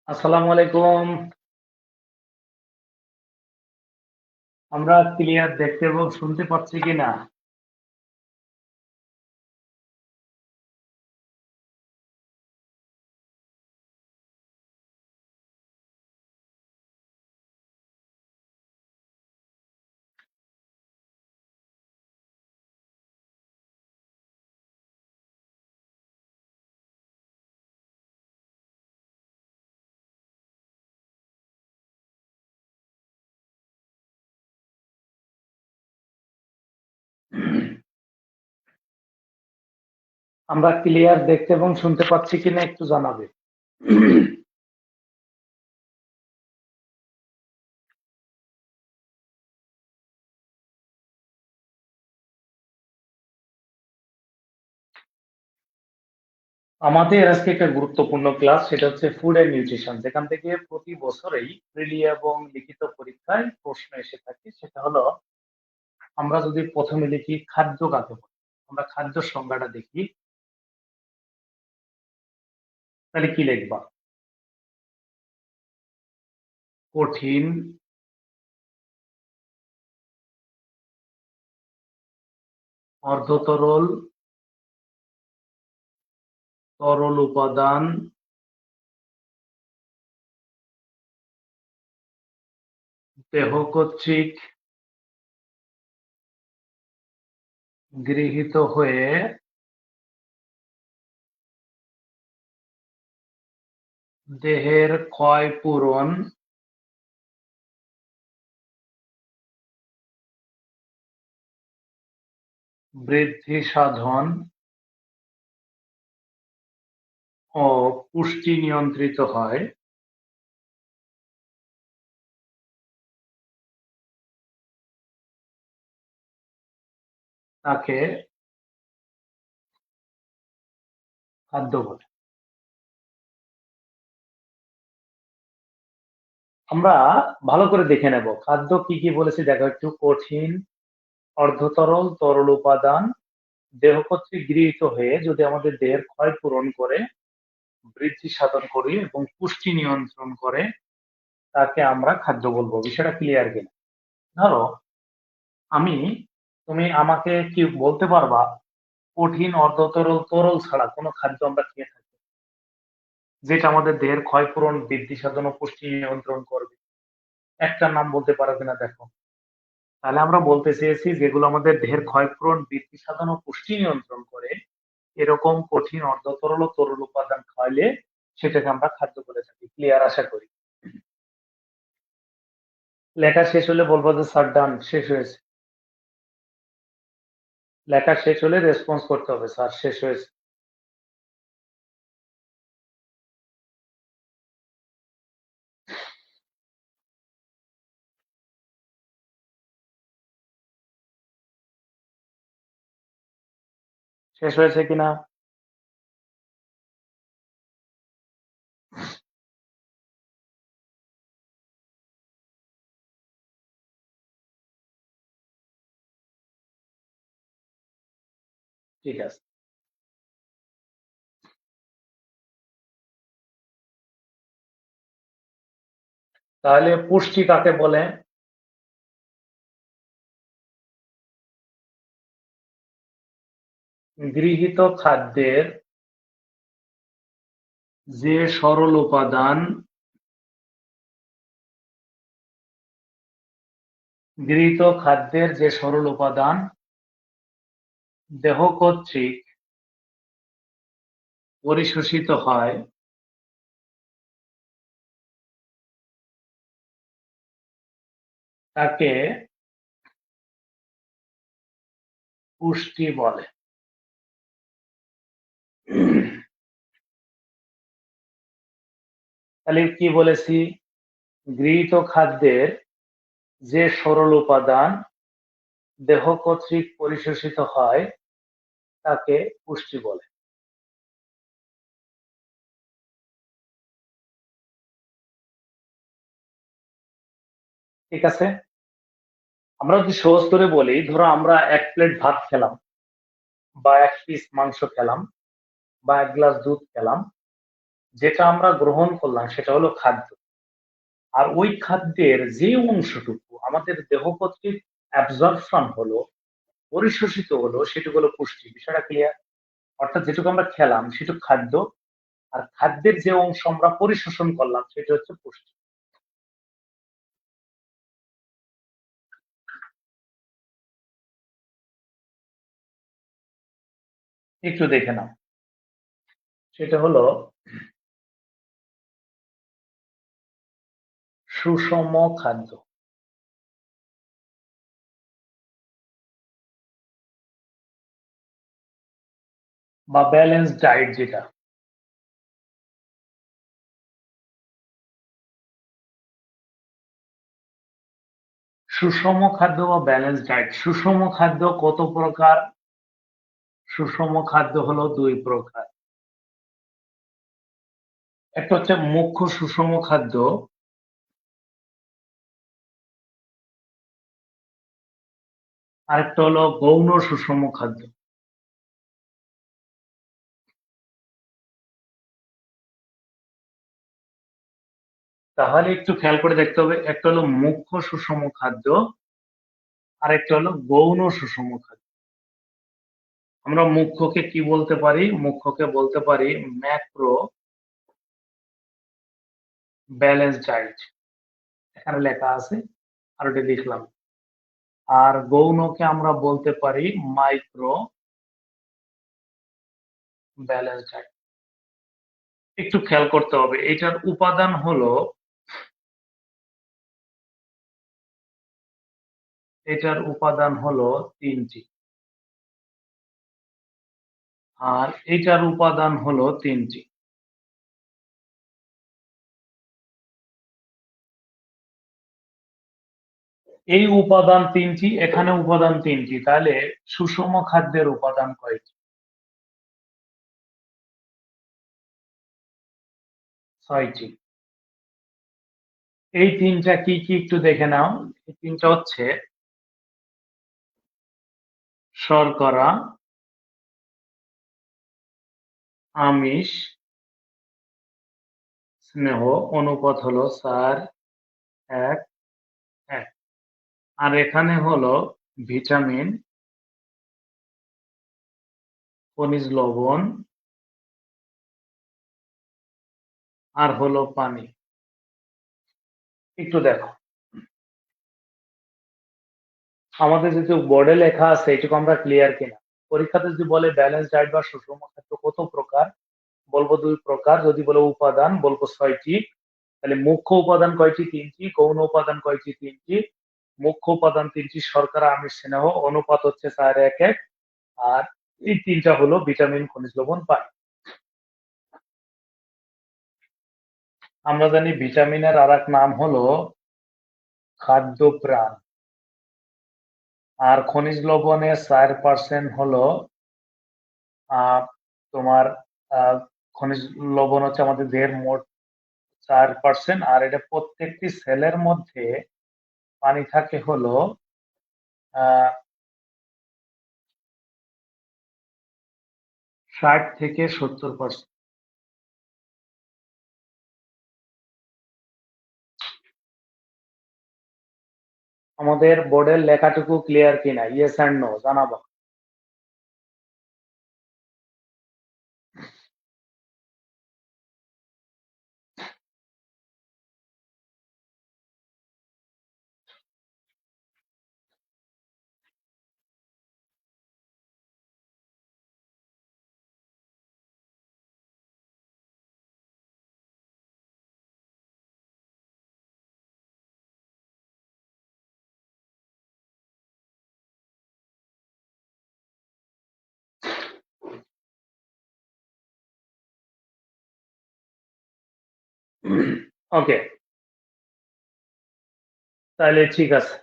আসসালামু আলাইকুম। আমরা ক্লিয়ার দেখতে এবং শুনতে পাচ্ছি কিনা? আমরা ক্লিয়ার দেখতে এবং শুনতে পাচ্ছি কিনা একটু জানাবে। আমাদের আজকে একটা গুরুত্বপূর্ণ ক্লাস, সেটা হচ্ছে ফুড অ্যান্ড নিউট্রিশন, যেখান থেকে প্রতি বছরেই প্রিলি এবং লিখিত পরীক্ষায় প্রশ্ন এসে থাকে। সেটা হলো, আমরা যদি প্রথমে লিখি খাদ্য কাকে বলে, আমরা খাদ্য সংজ্ঞাটা দেখি, তাহলে কি লিখবা? কঠিন, অর্ধতরল, তরল উপাদান, দেহ কর্তৃক গৃহীত হয়ে দেহের ক্ষয় পূরণ, বৃদ্ধি সাধন ও পুষ্টি নিয়ন্ত্রিত হয়। তাকে খাদ্য বলে। আমরা ভালো করে দেখে নেব খাদ্য কি কি বলেছি। দেখো একটু, কঠিন, অর্ধতরল, তরল উপাদান, দেহ কর্তৃক গৃহীত হয়ে যদি আমাদের দেহের ক্ষয় পূরণ করে, বৃদ্ধি সাধন করি এবং পুষ্টি নিয়ন্ত্রণ করে, তাকে আমরা খাদ্য বলবো। বিষয়টা ক্লিয়ার কিনা? ধরো আমি, তুমি আমাকে কি বলতে পারবা কঠিন, অর্ধতরল, তরল ছাড়া কোনো খাদ্য আমরা খেয়ে থাকি যেটা আমাদের দেহের ক্ষয়পূরণ, বৃদ্ধি সাধন ও পুষ্টি নিয়ন্ত্রণ করবে? একটা নাম বলতে পারো কিনা দেখো। তাহলে আমরা বলতে চেয়েছি যেগুলো আমাদের দেহের ক্ষয়পূরণ, বৃদ্ধি সাধন ও পুষ্টি নিয়ন্ত্রণ করে, এরকম কঠিন, অর্ধতরল ও তরল উপাদান খাওয়াইলে সেটাকে আমরা খাদ্য বলে থাকি। ক্লিয়ার আশা করি। লেখা শেষ হলে বলবো যে স্যার ডান, শেষ হয়েছে। লেখা শেষ হলে রেসপন্স করতে হবে, স্যার শেষ হয়েছে। শেষ হয়েছে কিনা? ঠিক আছে। তাহলে পুষ্টি কাকে বলে? গৃহীত খাদ্যের যে সরল উপাদান, গৃহীত খাদ্যের যে সরল উপাদান দেহ কর্তৃক পরিশোষিত হয়, তাকে পুষ্টি বলে। তাহলে কি বলেছি, গৃহীত খাদ্যের যে সরল উপাদান দেহ কর্তৃক পরিশোষিত হয় তাকে পুষ্টি বলে। ঠিক আছে, আমরা যদি সহজ করে বলি, ধরো আমরা 1 প্লেট ভাত খেলাম বা 1 পিস মাংস খেলাম বা 1 গ্লাস দুধ খেলাম, যেটা আমরা গ্রহণ করলাম সেটা হলো খাদ্য। আর ওই খাদ্যের যে অংশটুকু আমাদের দেহ কর্তৃক অ্যাবজর্পশন হলো, পরিশোষিত হলো, সেটুকু হলো পুষ্টি। বিষয়টা ক্লিয়ার? অর্থাৎ যেটুকু আমরা খেলাম সেটুকু খাদ্য, আর খাদ্যের যে অংশ আমরা পরিশোষণ করলাম সেটা হচ্ছে পুষ্টি। একটু দেখে নাও, সেটা হলো সুষম খাদ্য বা ব্যালেন্স ডায়েট যেটা। সুষম খাদ্য বা ব্যালেন্স ডায়েট। সুষম খাদ্য কত প্রকার? সুষম খাদ্য হলো 2 প্রকার। একটা হচ্ছে মুখ্য সুষম খাদ্য, আরেকটা হলো গৌণ সুষম খাদ্য। তাহলে একটু খেয়াল করে দেখতে হবে, একটা হলো মুখ্য সুষম খাদ্য, আরেকটা হলো গৌণ সুষম খাদ্য। আমরা মুখ্যকে কি বলতে পারি? মুখ্যকে বলতে পারি ম্যাক্রো ব্যালেন্স ডায়েট, এখানে লেখা আছে, আর ওটা লিখলাম। আর গৌণকে আমরা বলতে পারি মাইক্রো ব্যালেন্স ডায়েট। একটু খেয়াল করতে হবে, এটার উপাদান হলো, এটার উপাদান হলো 3টি, আর এটার উপাদান হলো 3টি। এই উপাদান 3টি, এখানে উপাদান 3টি, তাহলে সুষম খাদ্যের উপাদান কয়টি? 6টি। এই 3টা কি কি একটু দেখে নাও। এই 3টা হচ্ছে শর্করা, আমিষ, স্নেহ। অনুপাত হলো 4:1:1। আর এখানে হলো ভিটামিন, খনিজ লবণ, আর হলো পানি। একটু দেখো, আমাদের যেহেতু বোর্ডে লেখা আছে এটুকু আমরা ক্লিয়ার কিনা। পরীক্ষাতে যদি বলে ব্যালেন্স ডায়েট বা সুষম খাদ্য কত প্রকার, বলবো 2 প্রকার। যদি বলে উপাদান, বলবো 6টি। তাহলে মুখ্য উপাদান কয়টি? 3টি। গৌণ উপাদান কয়টি? 3টি। মুখ্য উপাদান 3টি, শর্করা, আমিষ, স্নেহ। অনুপাত হচ্ছে 4:1:1। আর এই 3টা হলো ভিটামিন, খনিজ লবণ, পানি। আমরা জানি ভিটামিনের আর এক নাম হলো খাদ্য প্রাণ। আর খনিজ লবণের 4% হলো আহ তোমার আহ খনিজ লবণ হচ্ছে আমাদের দেহের মোট 4%। আর এটা প্রত্যেকটি সেলের মধ্যে পানি থাকে হলো আহ 60 থেকে 70%। আমাদের বোর্ডের লেখাটুকু ক্লিয়ার কিনা? ইয়েস এন্ড নো জানাবো। ওকে, তাহলে ঠিক আছে।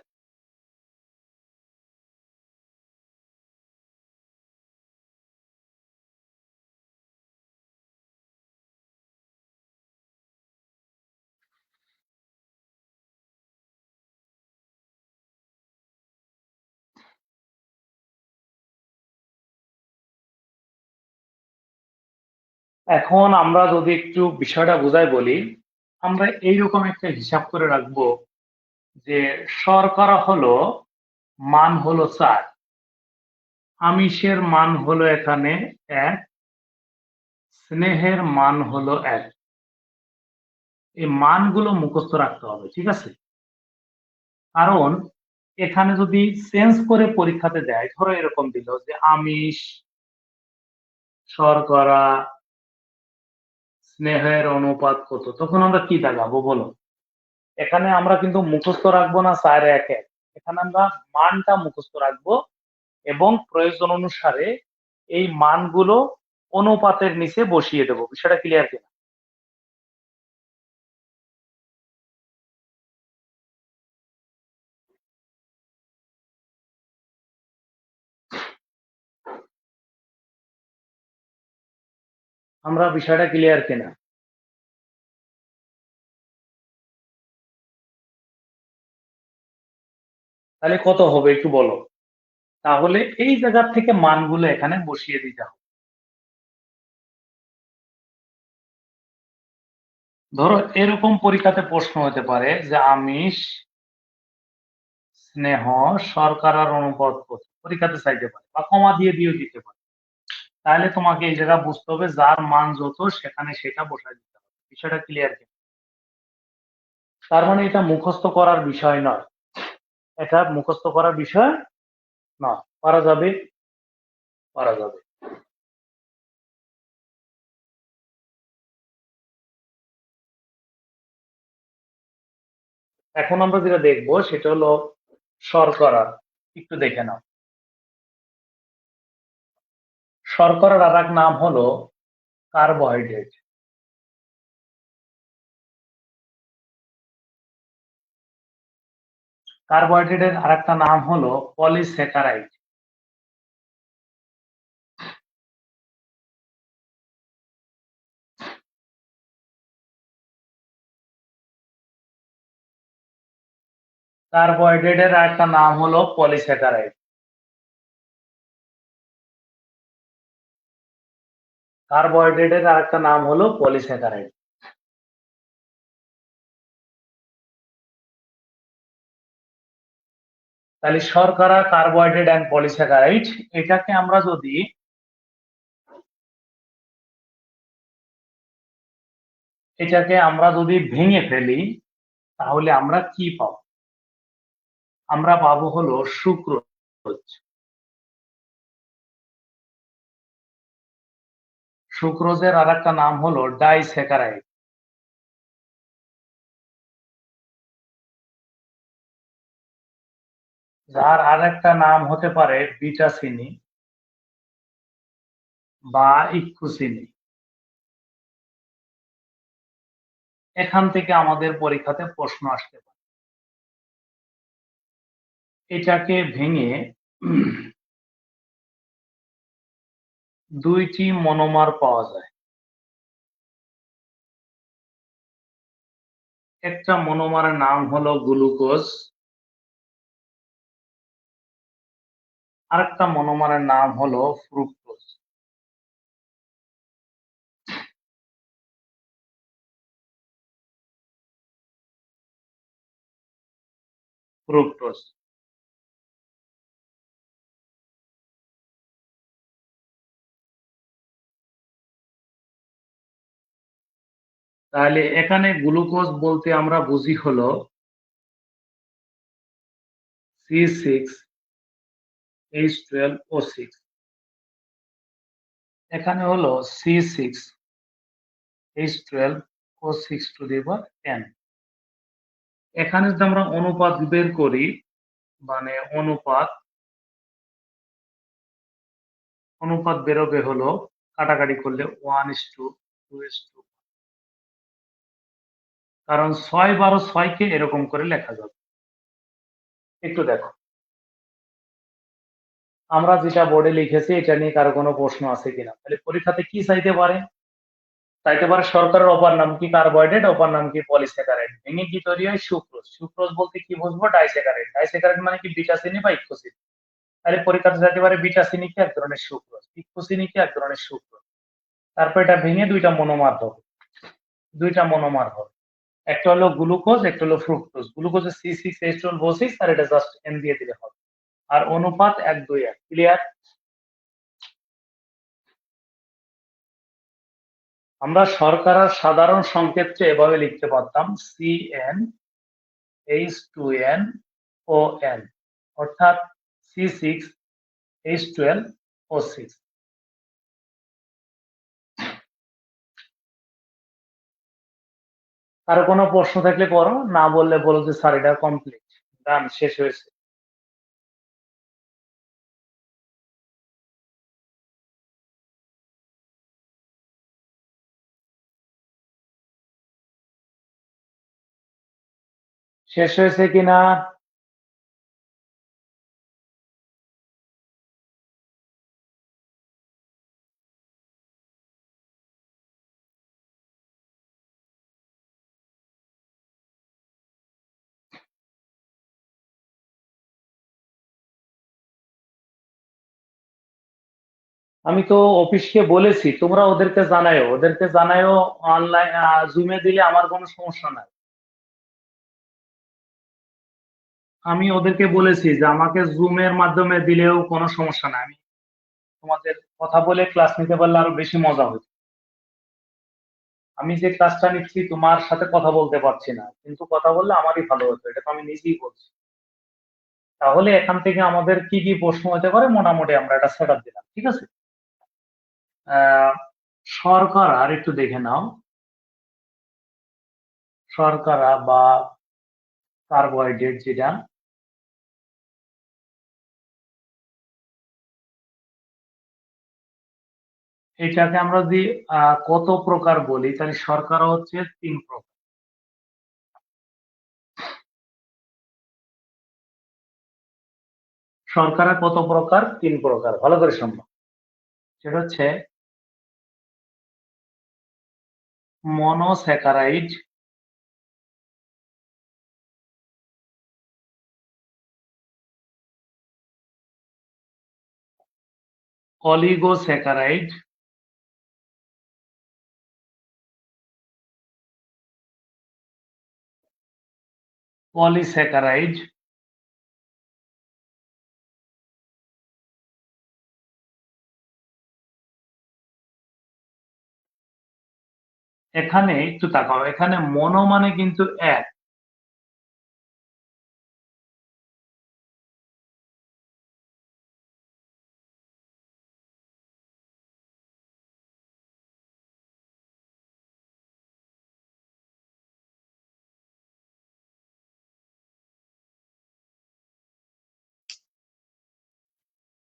এখন আমরা যদি একটু বিষয়টা বুঝায় বলি, আমরা এইরকম একটা হিসাব করে রাখবো যে শর্করা হলো মান হলো ৪, আমিষের মান হলো এখানে ১, স্নেহের মান হলো ১। এই মানগুলো মুখস্থ রাখতে হবে, ঠিক আছে? কারণ এখানে যদি চেঞ্জ করে পরীক্ষাতে দেয়, ধরো এরকম দিল যে আমিষ, শর্করা, স্নেহের অনুপাত কত, তখন আমরা কি দাগাবো বলো? এখানে আমরা কিন্তু মুখস্থ রাখবো না ৪-১-১, এখানে আমরা মানটা মুখস্থ রাখবো এবং প্রয়োজন অনুসারে এই মানগুলো অনুপাতের নিচে বসিয়ে দেবো। বিষয়টা ক্লিয়ার কিনা? আমরা বিষয়টা ক্লিয়ার কিনা? তাহলে কত হবে একটু বলো? তাহলে এই জায়গা থেকে মানগুলো এখানে বসিয়ে দিতে হবে। ধরো এরকম পরীক্ষাতে প্রশ্ন হতে পারে যে আমিষ, স্নেহ, শর্করার অনুপাত কত, পরীক্ষাতে চাইতে পারে বা কমা দিয়ে দিয়েও দিতে পারে। তাহলে তোমাকে এই জায়গা বুঝতে হবে যার মান যত সেখানে সেটা বসায় দিতে হবে। বিষয়টা ক্লিয়ার কি? তার মানে এটা মুখস্থ করার বিষয় নয়, এটা মুখস্থ করার বিষয় নয়। পারা যাবে, পারা যাবে। এখন আমরা যেটা দেখবো সেটা হলো শর্করা। একটু দেখে নাও। শর্করার আর এক নাম হলো কার্বোহাইড্রেট। কার্বোহাইড্রেটের আরেকটা নাম হলো পলিস্যাকারাইড। কার্বোহাইড্রেটের আরেকটা নাম হলো পলিস্যাকারাইড। কার্বোহাইড্রেটের আরেকটা নাম হলো পলিস্যাকারাইড। তাহলে শর্করা, কার্বোহাইড্রেট এন্ড পলিস্যাকারাইড, এটাকে আমরা যদি ভেঙে ফেলি তাহলে আমরা কি পাবো? আমরা পাবো হলো সুক্রোজ। সুক্রোজের আরেকটা নাম হলো ডাইস্যাকারাইড। যার আরেকটা নাম হতে পারে বিটা চিনি বা ইক্ষু চিনি। এখান থেকে আমাদের পরীক্ষাতে প্রশ্ন আসতে পারে। এটাকে ভেঙে দুইটি মনোমার পাওয়া যায়। একটা মনোমারের নাম হলো গ্লুকোজ, আরেকটা মনোমারের নাম হলো ফ্রুক্টোজ। ফ্রুক্টোজ। তাহলে এখানে গ্লুকোজ বলতে আমরা বুঝি হলো C6H12O6। এখানে হলো C6H12O6 to the power n। এখানে যদি আমরা অনুপাত বের করি, মানে অনুপাত বেরোবে হলো কাটাকাটি করলে 1:2:1। কারণ ৬ ১২ ৬ কে এরকম করে লেখা যাবে। একটু দেখো। আমরা যেটা বোর্ডে লিখেছি এটা নিয়ে কারো কোনো প্রশ্ন আছে কিনা? তাহলে পরীক্ষাতে কি চাইতে পারে? চাইতে পারে শর্করার অপার নাম কি? কার্বোহাইড্রেট, অপার নাম কি? পলিস্যাকারাইড। ভেঙে কি তৈরি হয়? সুক্রোজ। সুক্রোজ বলতে কি বুঝবো? ডাইস্যাকারাইড। ডাইস্যাকারাইড মানে কি? বিটা চিনি বা ইকোসিন। তাহলে পরীক্ষাতে চাইতে পারে বিটা চিনি কি? এক ধরনের সুক্রোজ। ইকোসিন কি? এক ধরনের সুক্রোজ। তারপর এটা ভেঙে ২ টা মনোমার হবে। ২ টা মনোমার হবে। একটা হলো গ্লুকোজ, একটা হলো ফ্রুক্টোজ। গ্লুকোজে C6H12O6 আর এটা জাস্ট N দিয়ে দিলে হবে। আর অনুপাত ১-২-১ ক্লিয়ার? আমরা শর্করার সাধারণ সংকেতকে এভাবে লিখতে পারতাম CnH2nOn অর্থাৎ C6H12O6। কারো কোনো প্রশ্ন থাকলে করো, না বললে বলো যে স্যার এটা কমপ্লিট, ডান, শেষ হয়েছে। শেষ হয়েছে কিনা? আমি তো অফিসকে বলেছি, তোমরা ওদেরকে জানায়ও অনলাইন জুমে দিলে আমার কোনো সমস্যা নাই। আমি ওদেরকে বলেছি যে আমাকে জুমের মাধ্যমে দিলেও কোনো সমস্যা নাই। আমি তোমাদের কথা বলে ক্লাস নিতে পারলে আরো বেশি মজা হতো। আমি যে ক্লাসটা নিচ্ছি তোমার সাথে কথা বলতে পারছি না, কিন্তু কথা বললে আমারই ভালো হতো, এটা তো আমি নিজেই বলছি। তাহলে এখান থেকে আমাদের কি কি প্রশ্ন হতে পারে মোটামুটি আমরা এটা সেট আপ দিলাম, ঠিক আছে। আহ শর্করা আর একটু দেখে নাও। শর্করা বা কার্বোহাইড্রেট যেটা, এটাকে আমরা যদি কত প্রকার বলি তাহলে শর্করা হচ্ছে ৩ প্রকার। শর্করা কত প্রকার? ৩ প্রকার, ভালো করে শুনবো। সেটা হচ্ছে মনোস্যাকারাইড, অলিগোস্যাকারাইড, পলিস্যাকারাইড, এখানে একটু তাকাও, এখানে মনো মানে কিন্তু এক।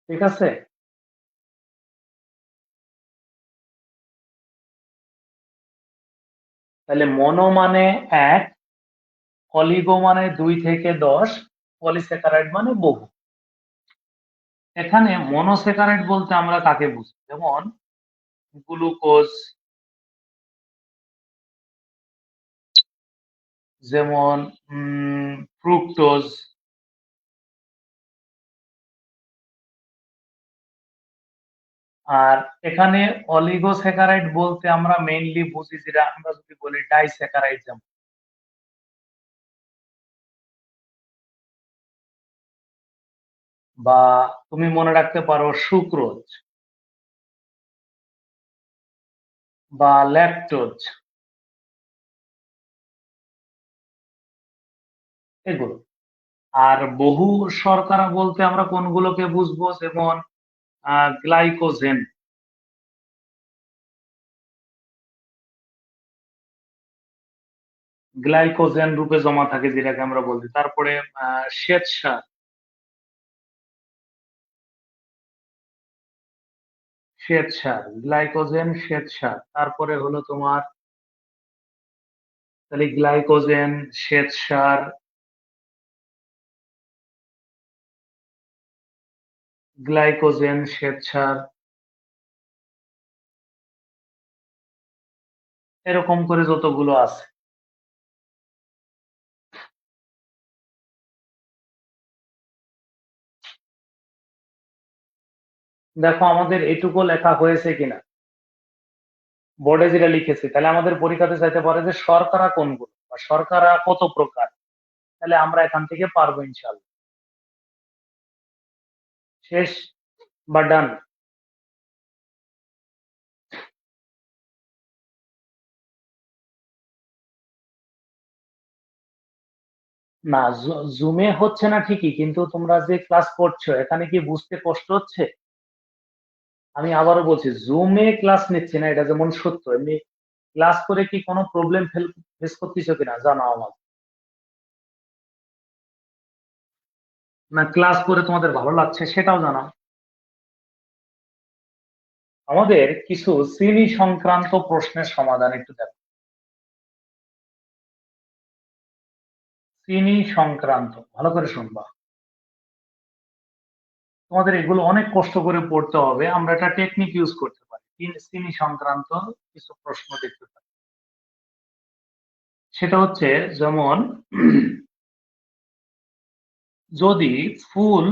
ঠিক আছে? তাহলে মনো মানে এক, অলিগো মানে ২ থেকে ১০, পলিস্যাকারাইড মানে বহু। এখানে মনোস্যাকারাইড বলতে আমরা কাকে বুঝি? যেমন গ্লুকোজ, যেমন ফ্রুক্টোজ। আর এখানে অলিগোস্যাকারাইড বলতে আমরা মেইনলি বুঝি যেটা আমরা যদি বলি ডাইস্যাকারাইড, যেমন বা তুমি মনে রাখতে পারো সুক্রোজ বা ল্যাকটোজ, এগুলো। আর বহু শর্করা বলতে আমরা কোনগুলোকে বুঝবো? যেমন গ্লাইকোজেন, গ্লাইকোজেন রূপে জমা থাকে যেটাকে আমরা বলছি। তারপরে শ্বেতসার, গ্লাইকোজেন শ্বেতসার। তারপরে হলো তোমার তাহলে গ্লাইকোজেন, শ্বেতসার, শ্বেতসার এরকম করে যতগুলো আছে। দেখো আমাদের এটুকু লেখা হয়েছে কিনা, বোর্ডে যেটা লিখেছি, তাহলে আমাদের পরীক্ষাতে চাইতে পারে যে শর্করা কোনগুলো বা শর্করা কত প্রকার, তাহলে আমরা এখান থেকে পারবো ইনশাল্লাহ। শেষ বা ডান? না, জুমে হচ্ছে না ঠিকই, কিন্তু তোমরা যে ক্লাস করছো এখানে কি বুঝতে কষ্ট হচ্ছে? আমি আবারও বলছি, জুমে ক্লাস নিচ্ছি না, এটা যেমন সত্য, এমনি ক্লাস করে কি কোনো প্রবলেম ফেস করতেছো কিনা জানাও আমাকে। না ক্লাস করে তোমাদের ভালো লাগছে সেটাও জানাও। আমাদের কিছু শ্রেণী সংক্রান্ত প্রশ্নের সমাধান একটু দেখো। শ্রেণী সংক্রান্ত ভালো করে শুনবা, তোমাদের এগুলো অনেক কষ্ট করে পড়তে হবে, আমরা একটা টেকনিক ইউজ করতে পারি। শ্রেণী সংক্রান্ত কিছু প্রশ্ন দেখতে পারি। সেটা হচ্ছে যেমন যদি ফুল,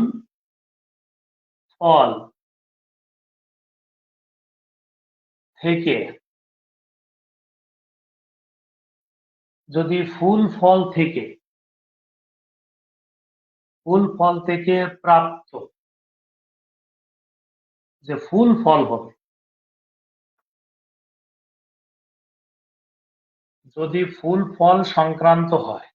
ফল থেকে, যদি ফুল ফল থেকে, ফুল ফল থেকে প্রাপ্ত যে ফুল ফল হবে, যদি ফুল ফল সংক্রান্ত হয়,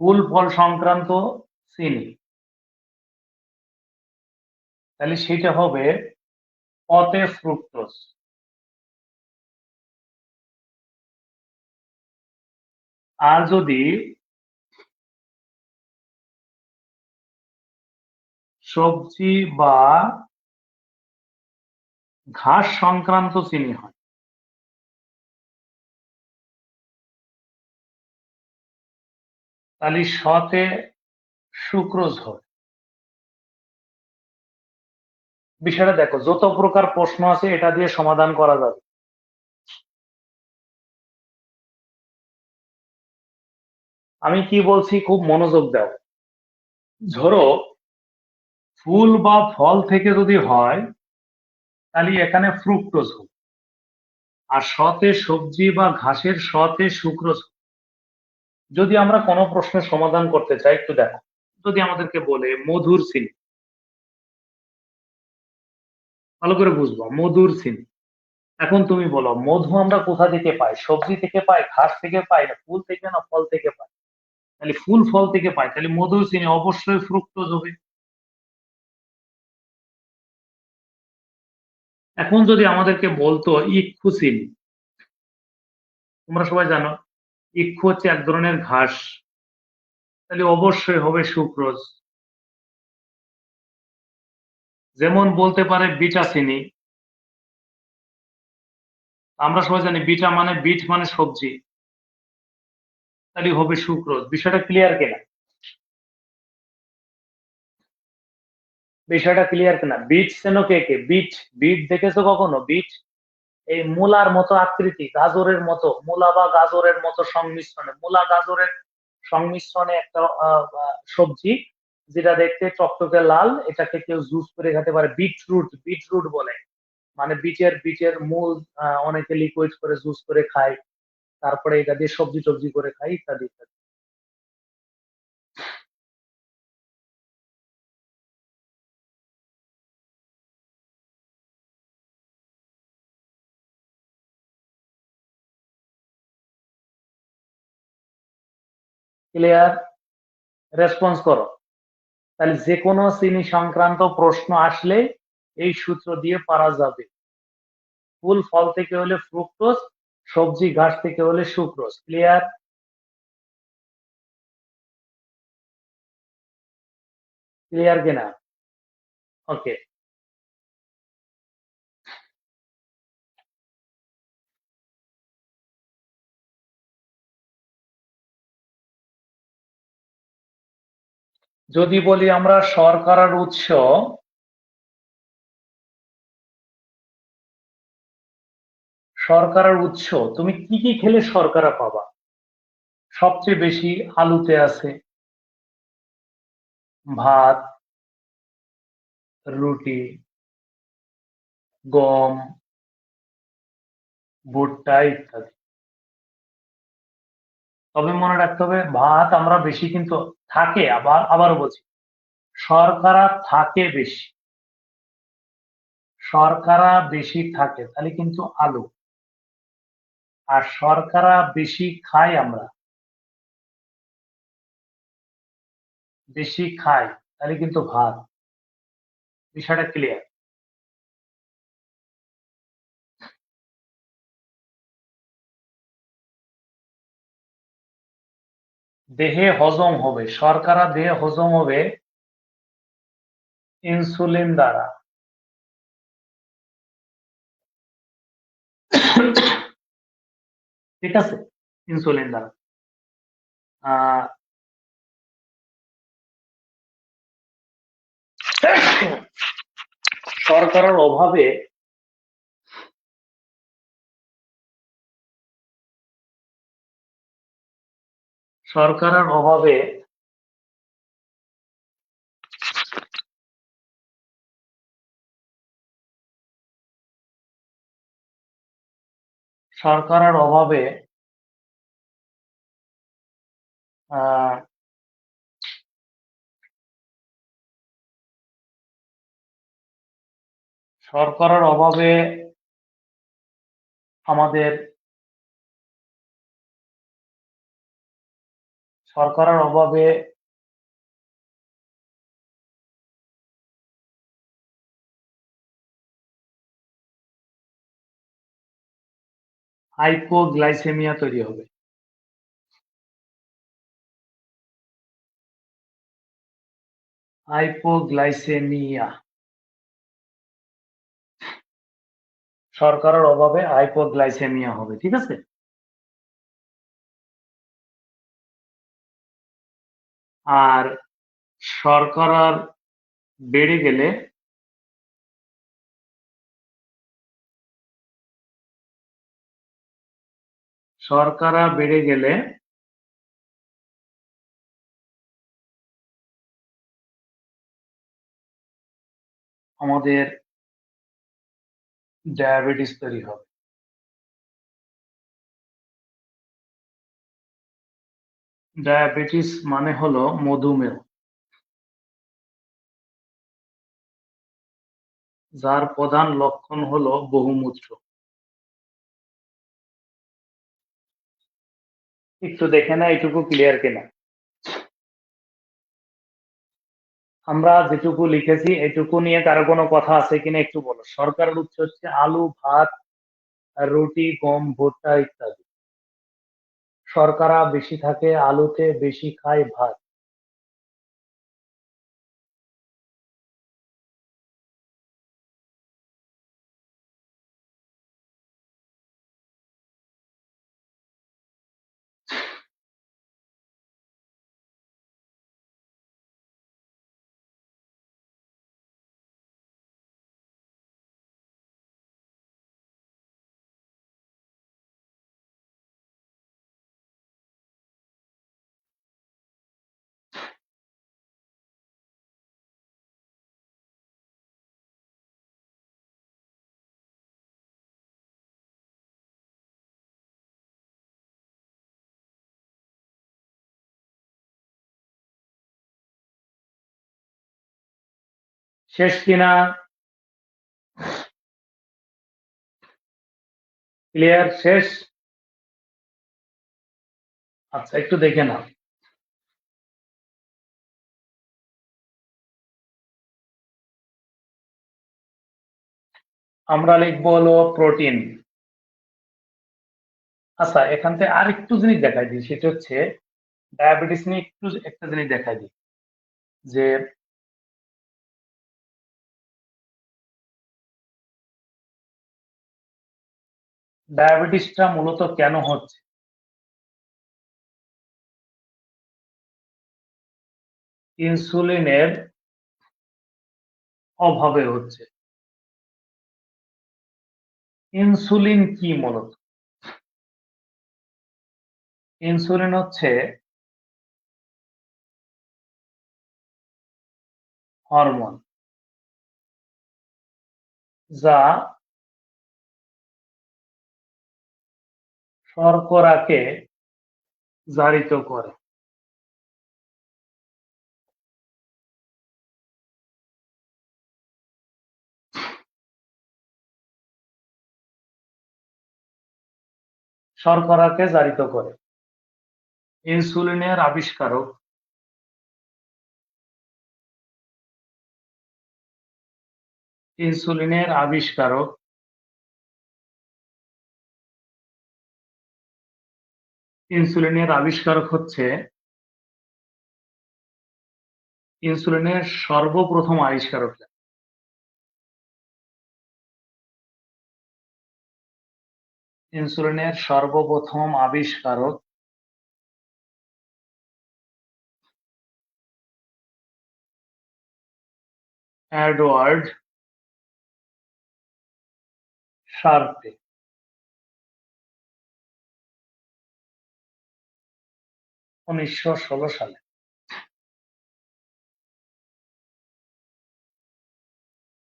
ফুল ফল সংক্রান্ত শ্রেণী, তাহলে সেটা হবে পতে ফ্রুক্টোজ। আর যদি সবজি বা ঘাস সংক্রান্ত শ্রেণী হয়, তাহলে সতে সুক্রোজ হবে। বিষয়টা দেখো, যত প্রকার প্রশ্ন আছে এটা দিয়ে সমাধান করা যাবে। আমি কি বলছি খুব মনোযোগ দাও। ধরো ফুল বা ফল থেকে যদি হয়, তাহলে এখানে ফ্রুক্টোজ হবে। আর সতে সবজি বা ঘাসের সতে সুক্রোজ হবে। যদি আমরা কোনো প্রশ্নের সমাধান করতে চাই একটু দেখো, যদি আমাদেরকে বলে মধুর চিনি, ভালো করে বুঝবো মধুর চিনি। এখন তুমি বলো মধু আমরা কোথা থেকে পাই? সবজি থেকে পাই, ঘাস থেকে পাই, না ফুল থেকে, না ফল থেকে পাই? তাহলে ফুল ফল থেকে পাই, তাহলে মধুর চিনি অবশ্যই ফ্রুক্টোজ হবে। এখন যদি আমাদেরকে বলতো ইক্ষু চিনি, তোমরা সবাই জানো ইক্ষু হচ্ছে এক ধরনের ঘাস, তাহলে অবশ্যই হবে সুক্রোজ। যেমন বলতে পারে বিটা চিনি, আমরা সবাই জানি বিটা মানে বিট মানে সবজি, তাহলে হবে সুক্রোজ। বিষয়টা ক্লিয়ার কিনা? বিষয়টা ক্লিয়ার কিনা? বিট চেনো কে কে? বিট, বিট দেখেছো কখনো? বিট এই মূলার মতো আকৃতি, গাজরের মতো, মূলা বা গাজরের মতো সংমিশ্রণে, মূলা গাজরের সংমিশ্রণে একটা সবজি, যেটা দেখতে টকটকে লাল, এটাকে কেউ জুস করে খেতে পারে। বিটরুট, বিটরুট বলে, মানে বিটের বিটের মূল অনেকে লিকুইড করে জুস করে খায়, তারপরে এটা দিয়ে সবজি টবজি করে খায়, ইত্যাদি ইত্যাদি। ক্লিয়ার? রেসপন্স করো। তাহলে যে কোনো চিনি সংক্রান্ত প্রশ্ন আসলে এই সূত্র দিয়ে পারা যাবে। ফুল ফল থেকে হলে ফ্রুক্টোজ, সবজি ঘাস থেকে হলে সুক্রোজ। ক্লিয়ার? ক্লিয়ার কিনা? ওকে। যদি বলি আমরা শর্করার উৎস, শর্করার উৎস তুমি কি কি খেলে শর্করা পাবা? সবচেয়ে বেশি আলুতে আছে, ভাত, রুটি, গম, ভুট্টা ইত্যাদি। তবে মনে রাখতে হবে ভাত আমরা বেশি কিন্তু থাকে, আবারও বলছি শর্করা থাকে বেশি, শর্করা বেশি থাকে তাহলে কিন্তু আলু, আর শর্করা বেশি খাই আমরা, বেশি খাই তাহলে কিন্তু ভাত। বিষয়টা ক্লিয়ার? দেহে হজম হবে, শর্করা দেহে হজম হবে ইনসুলিন দ্বারা। ঠিক আছে, ইনসুলিন দ্বারা। আহ শর্করার অভাবে শর্করার অভাবে শর্করার অভাবে আহ শর্করার অভাবে আমাদের শর্করার অভাবে হাইপোগ্লাইসেমিয়া তৈরি হবে। হাইপোগ্লাইসেমিয়া, শর্করার অভাবে হাইপোগ্লাইসেমিয়া হবে। ঠিক আছে, আর শর্করার বেড়ে গেলে শর্করা বেড়ে গেলে আমাদের ডায়াবেটিস তৈরি হবে। ডায়াবেটিস মানে হলো মধুমেহ, যার প্রধান লক্ষণ হলো বহুমূত্র। একটু দেখে না এটুকু ক্লিয়ার কিনা? আমরা যেটুকু লিখেছি এটুকু নিয়ে কারো কোনো কথা আছে কিনা একটু বলো। শর্করার উৎস হচ্ছে আলু, ভাত, রুটি, গম, ভুট্টা ইত্যাদি। শর্করা বেশি থাকে আলুতে, বেশি খায় ভাত। শেষ কিনা? ক্লিয়ার? শেষ? আচ্ছা, একটু দেখে নাও। আমরা লিখবো হলো প্রোটিন। আচ্ছা, এখান থেকে আর একটু জিনিস দেখাই দিই, সেটা হচ্ছে ডায়াবেটিস নিয়ে একটু একটা জিনিস দেখাই দিই, যে ডায়াবেটিসটা মূলত কেন হচ্ছে। ইনসুলিনের অভাবে হচ্ছে। ইনসুলিন কি মূলত? ইনসুলিন হচ্ছে হরমোন যা শর্করাকে জারিত করে। শর্করাকে জারিত করে। ইনসুলিনের আবিষ্কারক ইনসুলিনের আবিষ্কারক ইনসুলিনের আবিষ্কারক হচ্ছে ইনসুলিনের সর্বপ্রথম আবিষ্কারক। ইনসুলিনের সর্বপ্রথম আবিষ্কারক এডওয়ার্ড শার্পে। ১৯১৬ সালে।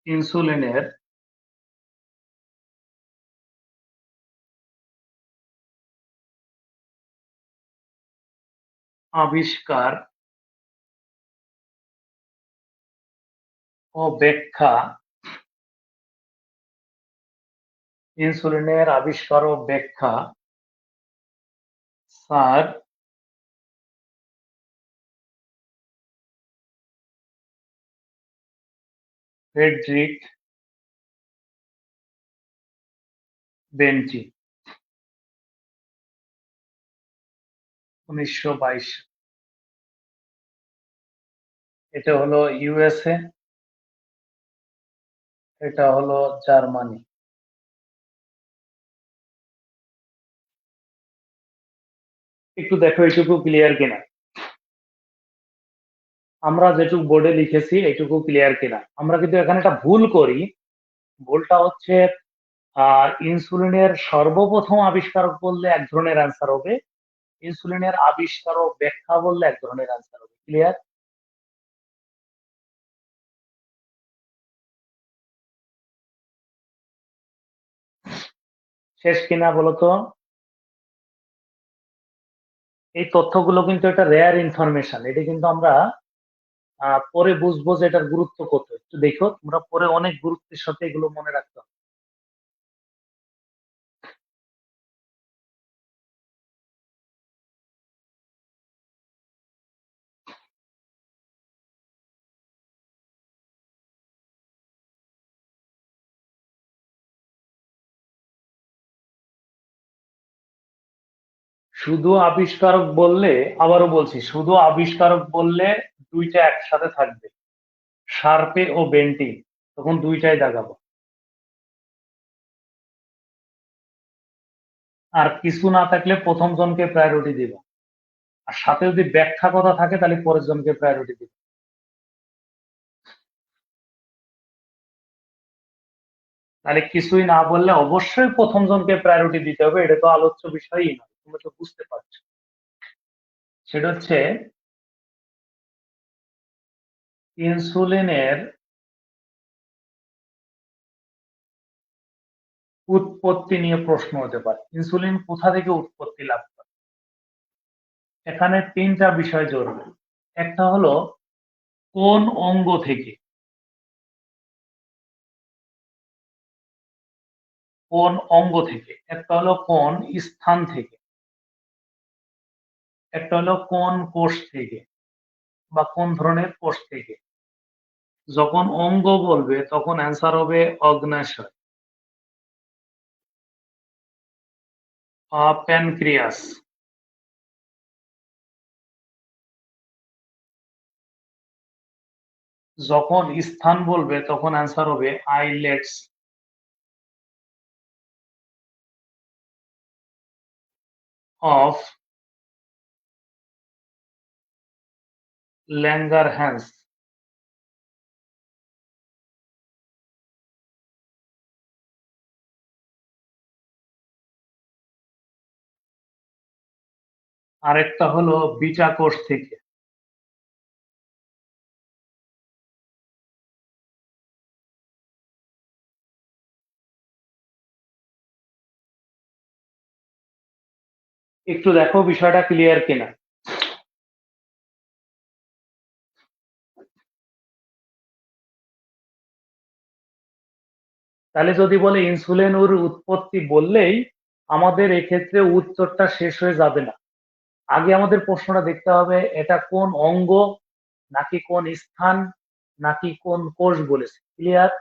ইনসুলিনের আবিষ্কার ও ব্যাখ্যা ইনসুলিনের আবিষ্কার ও ব্যাখ্যা স্যার ফ্রেডরিক বেন্টি। ১৯২২। এটা হলো ইউএসএ, এটা হলো জার্মানি। একটু দেখো এইটুকু ক্লিয়ার কিনা। আমরা যেটুকু বোর্ডে লিখেছি এইটুকু ক্লিয়ার কিনা। আমরা কিন্তু এখানে একটা ভুল করি। ভুলটা হচ্ছে ইনসুলিনের সর্বপ্রথম আবিষ্কারক বললে এক ধরনের অ্যান্সার হবে, ইনসুলিনের আবিষ্কার ও ব্যাখ্যা বললে এক ধরনের অ্যান্সার হবে। ক্লিয়ার? শেষ কিনা বলো তো? এই তথ্যগুলো কিন্তু একটা রেয়ার ইনফরমেশন। এটা কিন্তু আমরা পরে বুঝবো যে এটার গুরুত্ব কত। একটু দেখো, তোমরা পরে অনেক গুরুত্বের সাথে এগুলো মনে রাখতে হবে। শুধু আবিষ্কারক বললে, আবারও বলছি, শুধু আবিষ্কারক বললে দুইটা একসাথে থাকবে, শার্পে ও বেন্টি, তখন দুইটাই দাগাবো। আর কিছু না থাকলে প্রথম জনকে প্রায়োরিটি দিব, আর সাথে যদি ব্যাখ্যা কথা থাকে তাহলে পরের জনকে প্রায়োরিটি দিব। তাহলে কিছুই না বললে অবশ্যই প্রথম জনকে প্রায়োরিটি দিতে হবে, এটা তো আলোচ্য বিষয়ই নয়, তুমি তো বুঝতে পারছো। সেটা হচ্ছে ইনসুলিনের উৎপত্তি নিয়ে প্রশ্ন হতে পারে। ইনসুলিন কোথা থেকে উৎপত্তি লাভ করে? এখানে তিনটা বিষয় জরুরি। একটা হলো কোন অঙ্গ থেকে, কোন অঙ্গ থেকে, একটা হলো কোন স্থান থেকে, একটা হলো কোন কোষ থেকে বা কোন ধরনের কোষ থেকে। যখন অঙ্গ বলবে তখন অ্যান্সার হবে অগ্ন্যাশয়, প্যানক্রিয়াস। যখন স্থান বলবে তখন অ্যান্সার হবে আইলেটস অফ ল্যাঙ্গারহ্যান্স। আরেকটা হলো বিটা কোষ থেকে। একটু দেখো বিষয়টা ক্লিয়ার কিনা। তাহলে যদি বলে ইনসুলিন ওর উৎপত্তি বললেই আমাদের এক্ষেত্রে উত্তরটা শেষ হয়ে যাবে না। আগে আমাদের প্রশ্নটা দেখতে হবে এটা কোন অঙ্গ, নাকি কোন স্থান, নাকি কোন কোষ বলেছে। ক্লিয়ার?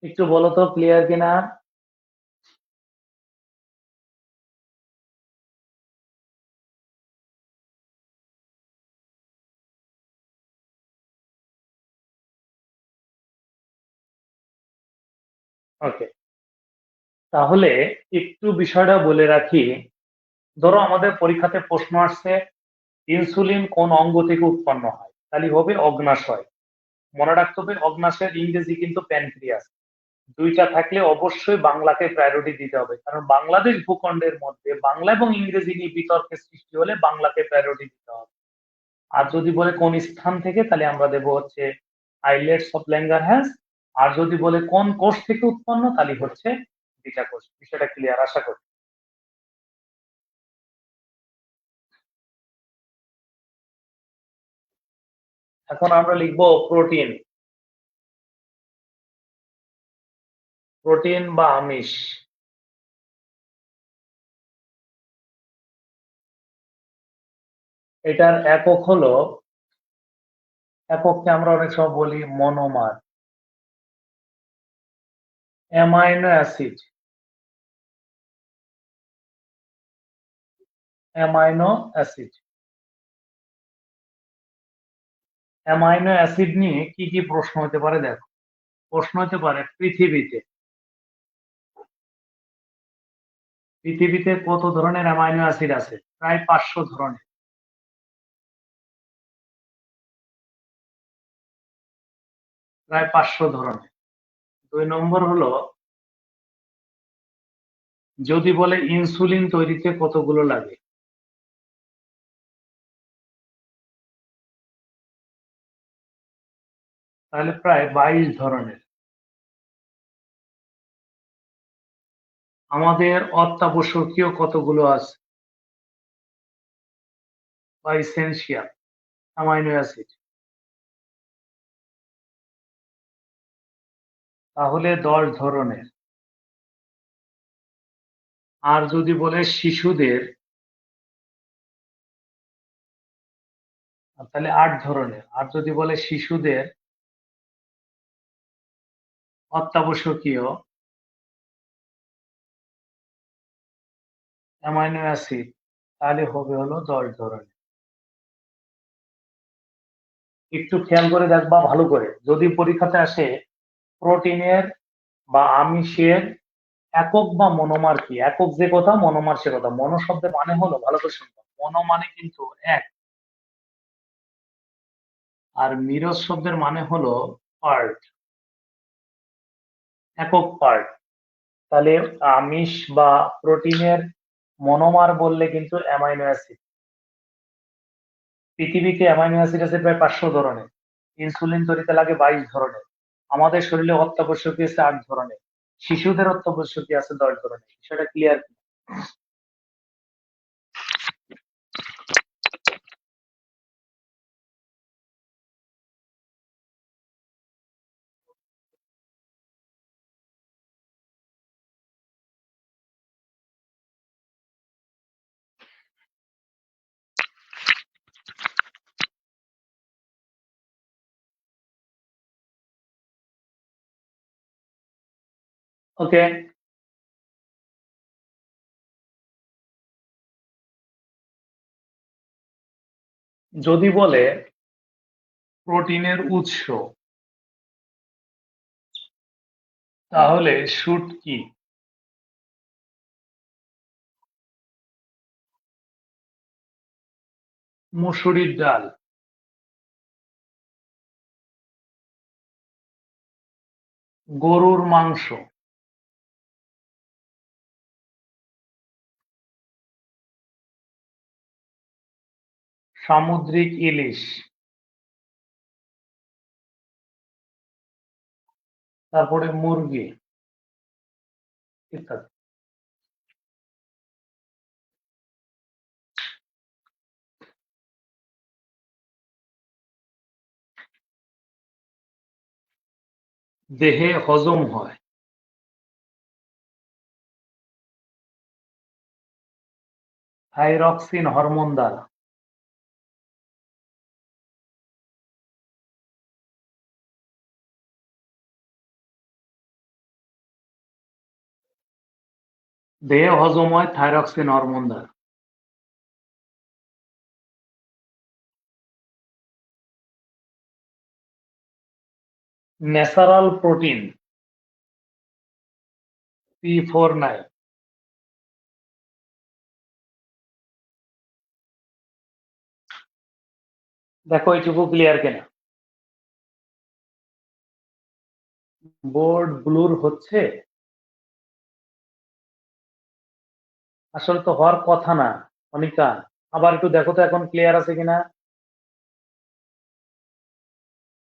একটু বলো তো ক্লিয়ার কিনা। ওকে, তাহলে একটু বিষয়টা বলে রাখি। ধরো আমাদের পরীক্ষাতে প্রশ্ন আসছে ইনসুলিন কোন অঙ্গ থেকে উৎপন্ন হয়, তাহলে হবে অগ্নাশয়। মনে রাখতে হবে অগ্নাশয়ের ইংরেজি কিন্তু প্যানক্রিয়াস। দুইটা থাকলে অবশ্যই বাংলাকে প্রায়োরিটি দিতে হবে, কারণ বাংলাদেশ ভূখণ্ডের মধ্যে বাংলা এবং ইংরেজি নিয়ে বিতর্কের সৃষ্টি হলে বাংলাকে প্রায়োরিটি দিতে হবে। আর যদি বলে কোন স্থান থেকে, তাহলে আমরা দেব হচ্ছে আইলেটস অফ ল্যাঙ্গারহ্যান্স। আর যদি বলে কোন কোষ থেকে উৎপন্ন, তাহলে হচ্ছে বিটা কোষ। বিষয়টা ক্লিয়ার আশা করি। এখন আমরা লিখবো প্রোটিন। প্রোটিন বা আমিষ। এটার একক হলো, একককে আমরা অনেক সময় বলি monomer. Amino acid. Amino acid. Amino acid নিয়ে কি কি প্রশ্ন হতে পারে দেখো। প্রশ্ন হতে পারে পৃথিবীতে কত ধরনের অ্যামাইনো অ্যাসিড আছে? প্রায় 500 ধরনের। প্রায় 500 ধরনের। 2 নম্বর হলো, যদি বলে ইনসুলিন তৈরিতে কতগুলো লাগে? তাহলে প্রায় 22 ধরনের। আমাদের অত্যাবশ্যকীয় কতগুলো আছে বা ইসেনশিয়াল অ্যামাইনো অ্যাসিড? তাহলে 10 ধরনের। আর যদি বলে শিশুদের, তাহলে 8 ধরনের। আর যদি বলে শিশুদের অত্যাবশ্যকীয় অ্যামাইনো অ্যাসিড, তাহলে হবে হলো 10 ধরনের। একটু খেয়াল করে দেখবা ভালো করে, যদি পরীক্ষাতে আসে প্রোটিনের বা আমিষের একক বা মনোমার কি। একক যে কথা, মনোমার সে কথা। মনো শব্দের মানে হলো, ভালো করে শুনবা, মনো মানে কিন্তু এক, আর মিরস শব্দের মানে হলো পার্ট, একক পার্ট। তাহলে আমিষ বা প্রোটিনের মনোমার বললে কিন্তু অ্যামাইনো অ্যাসিড। পৃথিবীতে অ্যামাইনো অ্যাসিড আছে প্রায় 500 ধরনের। ইনসুলিন তৈরিতে লাগে 22 ধরনের। আমাদের শরীরে অত্যাবশ্যকীয় আছে 8 ধরনের। শিশুদের অত্যাবশ্যকীয় আছে 10 ধরনের। বিষয়টা ক্লিয়ার? ওকে। যদি বলে প্রোটিনের উৎস, তাহলে শুট কি? মুসুরির ডাল। গরুর মাংস। সামুদ্রিক ইলিশ। তারপরে মুরগি ইত্যাদি। দেহে হজম হয়। থাইরক্সিন হরমোন দ্বারা। দেহে হজম হয় থাইরক্সিন হরমোন দ্বারা। Natural protein. P49। দেখো এইটুকু ক্লিয়ার কিনা। বোর্ড ব্লুর হচ্ছে, আসলে তো হওয়ার কথা না অনিকা। আবার একটু দেখো তো এখন ক্লিয়ার আছে কিনা।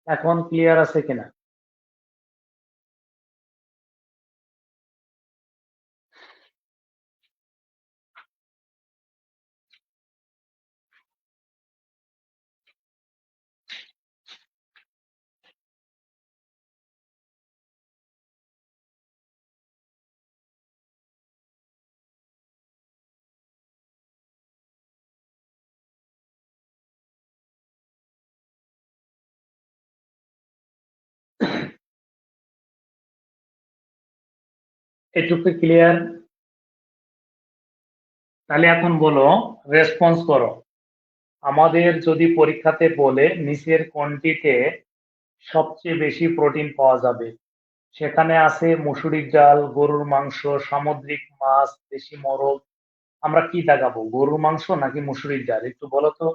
এখন ক্লিয়ার আছে কিনা। এটুকু ক্লিয়ার। তাহলে এখন বলো, রেসপন্স করো। আমাদের যদি পরীক্ষাতে বলে নিচের কোনটিতে সবচেয়ে বেশি প্রোটিন পাওয়া যাবে, সেখানে আছে মুসুরির ডাল, গরুর মাংস, সামুদ্রিক মাছ, দেশি মোরগ। আমরা কি দাগাবো, গরুর মাংস নাকি মুসুরির ডাল? একটু বলো তো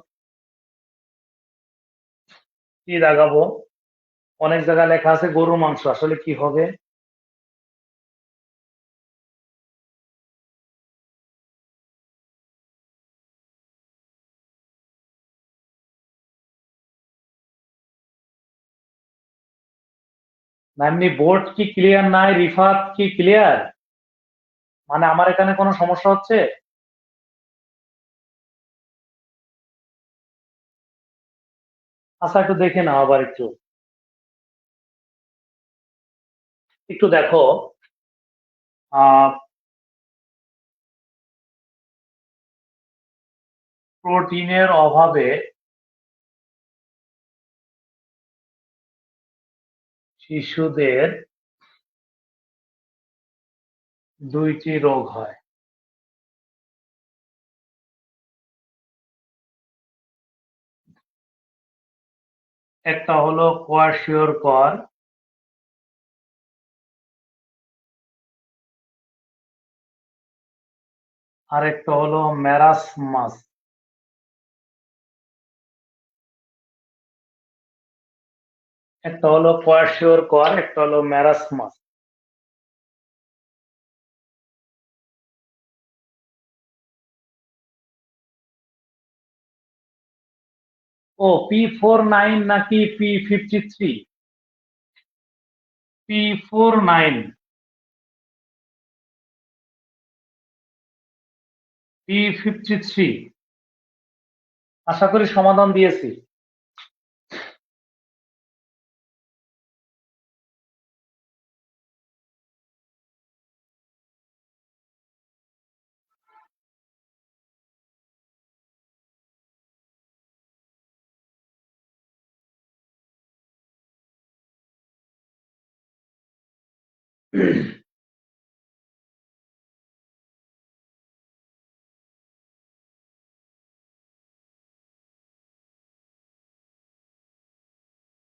কি দাগাবো। অনেক জায়গায় লেখা আছে গরুর মাংস, আসলে কি হবে? না এমনি বোর্ড কি ক্লিয়ার নাই, রিফাত কি ক্লিয়ার? মানে আমার এখানে কোনো সমস্যা হচ্ছে? আচ্ছা একটু দেখে নাও আবার একটু। একটু দেখো। আহ প্রোটিনের অভাবে শিশুদের দুইটি রোগ হয়। একটা হলো কোয়াশিওরকর, আর একটা হলো ম্যারাসমাস। একটা হলো কোয়াশিওরকর, একটা হলো ম্যারাসমাস। ও P49 নাকি P53? P49। P53। আশা করি সমাধান দিয়েছি।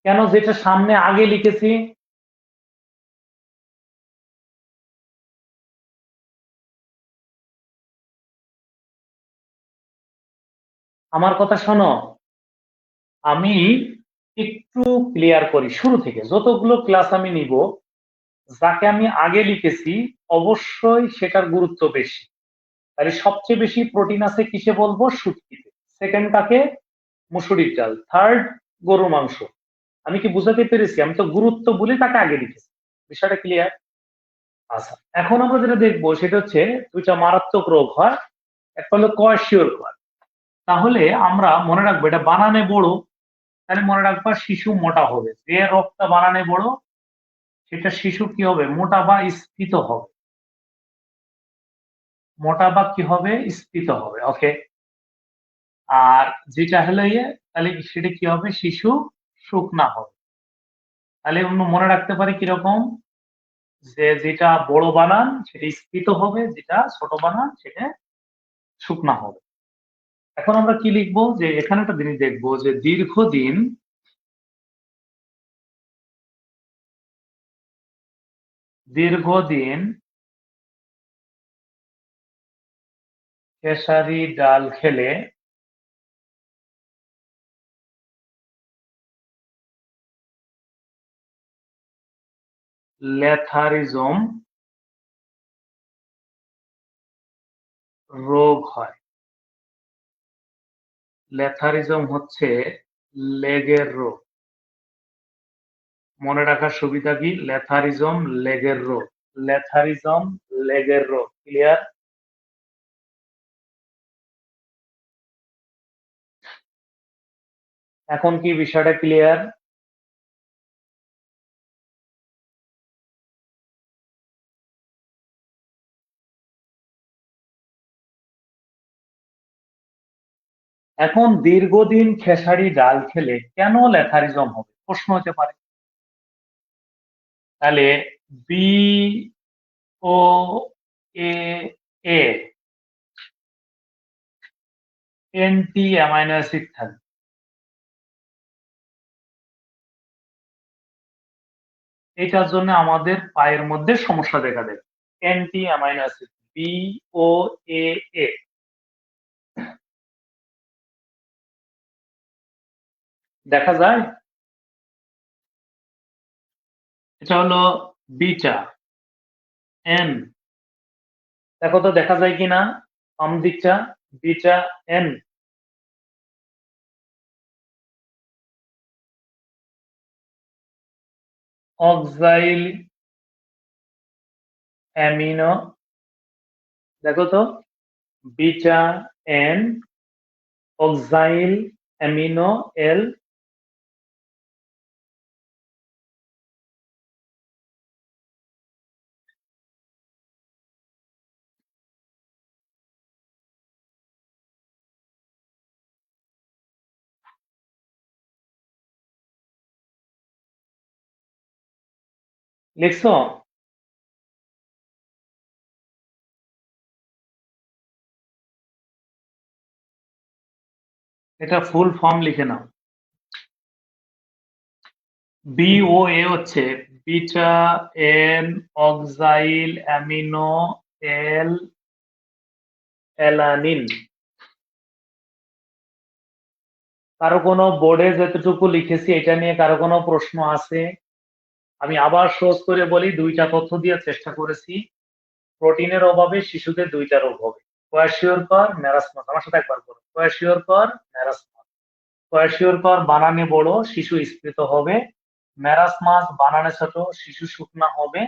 কেন? যেটা সামনে আগে লিখেছি। আমার কথা শোনো, আমি একটু ক্লিয়ার করি শুরু থেকে। যতগুলো ক্লাস আমি নিব, যাকে আমি আগে লিখেছি অবশ্যই সেটার গুরুত্ব বেশি। তাহলে সবচেয়ে বেশি প্রোটিন আছে কিসে বলবো? শুটকিতে। সেকেন্ড কাকে? মুসুরির ডাল। থার্ড গরুর মাংস। আমি কি বুঝাতে পেরেছি? আমি তো গুরুত্ব বলে তাকে আগে লিখেছি। বিষয়টা ক্লিয়ার? আচ্ছা, এখন আমরা যেটা দেখবো সেটা হচ্ছে দুইটা মারাত্মক রোগ হয়। একটা হলো কোয়াশিওরকর। তাহলে আমরা মনে রাখবো এটা বানানে বড়, তাহলে মনে রাখবা শিশু মোটা হবে। যে রোগটা বানানে বড় সেটা শিশু কি হবে? মোটা বা স্ফীত হবে। মোটা বা কি হবে? স্ফীত হবে। ওকে। আর যেটা হলো ইয়ে, তাহলে সেটা কি হবে? শিশু শুকনা হবে। তাহলে অন্য মনে রাখতে পারি কিরকম, যে যেটা বড় বানান সেটা স্ফীত হবে, যেটা ছোট বানান সেটা শুকনা হবে। এখন আমরা কি লিখবো? যে এখানে একটা জিনিস দেখবো যে দীর্ঘদিন খেসারি ডাল খেলে ল্যাথারিজম রোগ হয়। ল্যাথারিজম হচ্ছে লেগের রোগ। মনে রাখার সুবিধা কি? ল্যাথারিজম লেগের রোগ। ল্যাথারিজম লেগের রোগ। ক্লিয়ার? এখন কি বিষয়টা ক্লিয়ার? এখন দীর্ঘদিন খেসারি ডাল খেলে কেন ল্যাথারিজম হবে? প্রশ্ন হতে পারে। তাহলে বি ও এ এ এন্টি অ্যামাইনো অ্যাসিড থাকবে। এটার জন্য আমাদের পায়ের মধ্যে সমস্যা দেখা দেবে। অ্যান্টি অ্যামাইনো অ্যাসিড বি ও এ এ দেখা যায়। এটা হলো বিটা এন। দেখো তো দেখা যায় কিনা বাম দিকটা? Beta N. Oxalyl amino. দেখো তো, beta N oxalyl amino L. লিখছো? এটা ফুল ফর্ম লিখে নাও। বিওএ হচ্ছে beta N oxalyl amino L alanine. কারো কোনো বোর্ডে যতটুকু লিখেছি এটা নিয়ে কারো কোনো প্রশ্ন আছে? আমি আবার সহজ করে বলি, দুইটা তথ্য দিয়ে চেষ্টা করেছি। প্রোটিনের অভাবে শিশুদের দুইটা রোগ হবে, কোয়াশিওরকর, ম্যারাসমাস। আমার সাথে একবার বলো, কোয়াশিওরকর, ম্যারাসমাস। কোয়াশিওরকর বানানে বড়, শিশু স্ফীত হবে। ম্যারাসমাস বানানে ছোট, শিশু শুকনা হবে।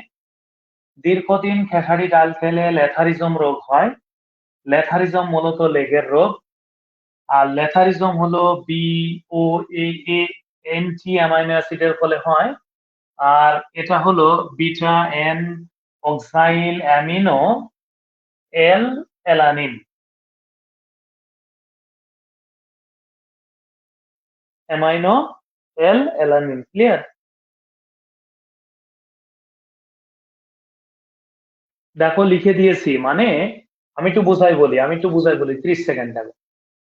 দীর্ঘদিন খেসারি ডাল খেলে ল্যাথারিজম রোগ হয়। ল্যাথারিজম মূলত লেগের রোগ। আর ল্যাথারিজম হলো বি ও এ এ এন্টি অ্যামাইনো অ্যাসিডের ফলে হয়। আর এটা হলো beta N oxalyl amino L alanine. Amino এল অ্যালানিন। ক্লিয়ার? দেখো লিখে দিয়েছি মানে। আমি একটু বুঝাই বলি 30 সেকেন্ড আগে।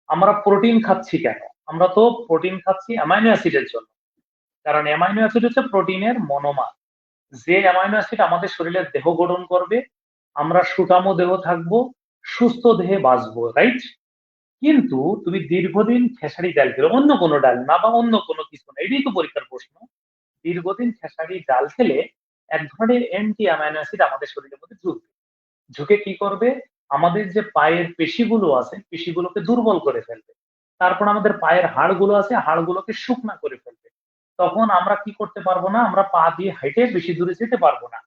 আমরা প্রোটিন খাচ্ছি কেন? আমরা তো প্রোটিন খাচ্ছি অ্যামাইনো অ্যাসিডের জন্য। কারণ অ্যামাইনো অ্যাসিড হচ্ছে প্রোটিনের মনোমার। যে অ্যামাইনো অ্যাসিড আমাদের শরীরের দেহ গঠন করবে, আমরা সুঠামো দেহ থাকবো, সুস্থ দেহে বাঁচবো, রাইট? কিন্তু তুমি দীর্ঘদিন খেসারি ডাল খেলে, অন্য কোনো ডাল না বা অন্য কোনো কিছু না, এটাই তো পরীক্ষার প্রশ্ন। দীর্ঘদিন খেসারি ডাল খেলে এক ধরনের অ্যান্টি অ্যামাইনো অ্যাসিড আমাদের শরীরের মধ্যে ঢুকবে। ঝুঁকে কি করবে? আমাদের যে পায়ের পেশিগুলো আছে, পেশিগুলোকে দুর্বল করে ফেলবে। তারপর আমাদের পায়ের হাড়গুলো আছে, হাড়গুলোকে শুকনা করে ফেলবে। তখন আমরা কি করতে পারবো না? আমরা পা দিয়ে হাঁটে বেশি দূরে যেতে পারবো না।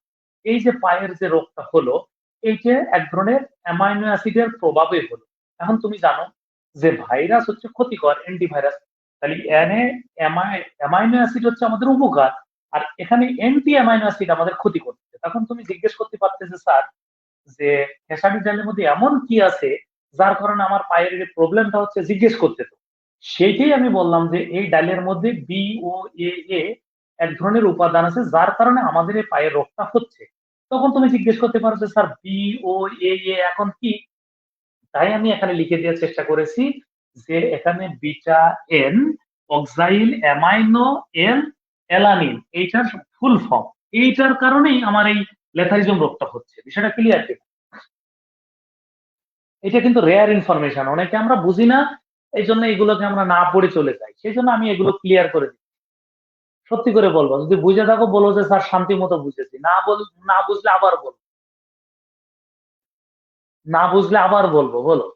এই যে পায়ের যে রোগটা হলো, এইটা এক ধরনের অ্যামাইনো অ্যাসিডের প্রভাবে হলো। এখন তুমি জানো যে ভাইরাস হচ্ছে ক্ষতিকর, অ্যান্টিভাইরাস। তাহলে এনে অ্যামাইনো অ্যাসিড হচ্ছে আমাদের উপকার, আর এখানে অ্যান্টি অ্যামাইনো অ্যাসিড আমাদের ক্ষতি করছে। তখন তুমি জিজ্ঞেস করতে পারতেছে, স্যার, যে খেসারি ডালের মধ্যে এমন কি আছে যার কারণে আমার পায়ের এই প্রবলেমটা হচ্ছে, জিজ্ঞেস করতে। তো সেইটাই আমি বললাম যে এই ডালের মধ্যে বি ও এ এ এক ধরনের উপাদান আছে যার কারণে আমাদের এই পায়ের রোগটা হচ্ছে। তখন তুমি জিজ্ঞেস করতে পারো যে স্যার, বি ও এ এখন কি? তাই আমি এখানে লিখে দেওয়ার চেষ্টা করেছি যে এখানে beta N oxalyl amino N alanine, এইটার ফুল ফর্ম। এইটার কারণেই আমার এই লেথারিজম রোগটা হচ্ছে। বিষয়টা ক্লিয়ার? এটা কিন্তু রেয়ার ইনফরমেশন, অনেকে আমরা বুঝি না, এই জন্য এগুলোকে আমরা না পড়ে চলে যাই। সেই জন্য আমি এগুলো ক্লিয়ার করে দিই। সত্যি করে বলবো, যদি বুঝে থাকো বলো যে স্যার শান্তি মতো বুঝেছি, না বুঝলে আবার বলবো, না বুঝলে আবার বলবো, বলো।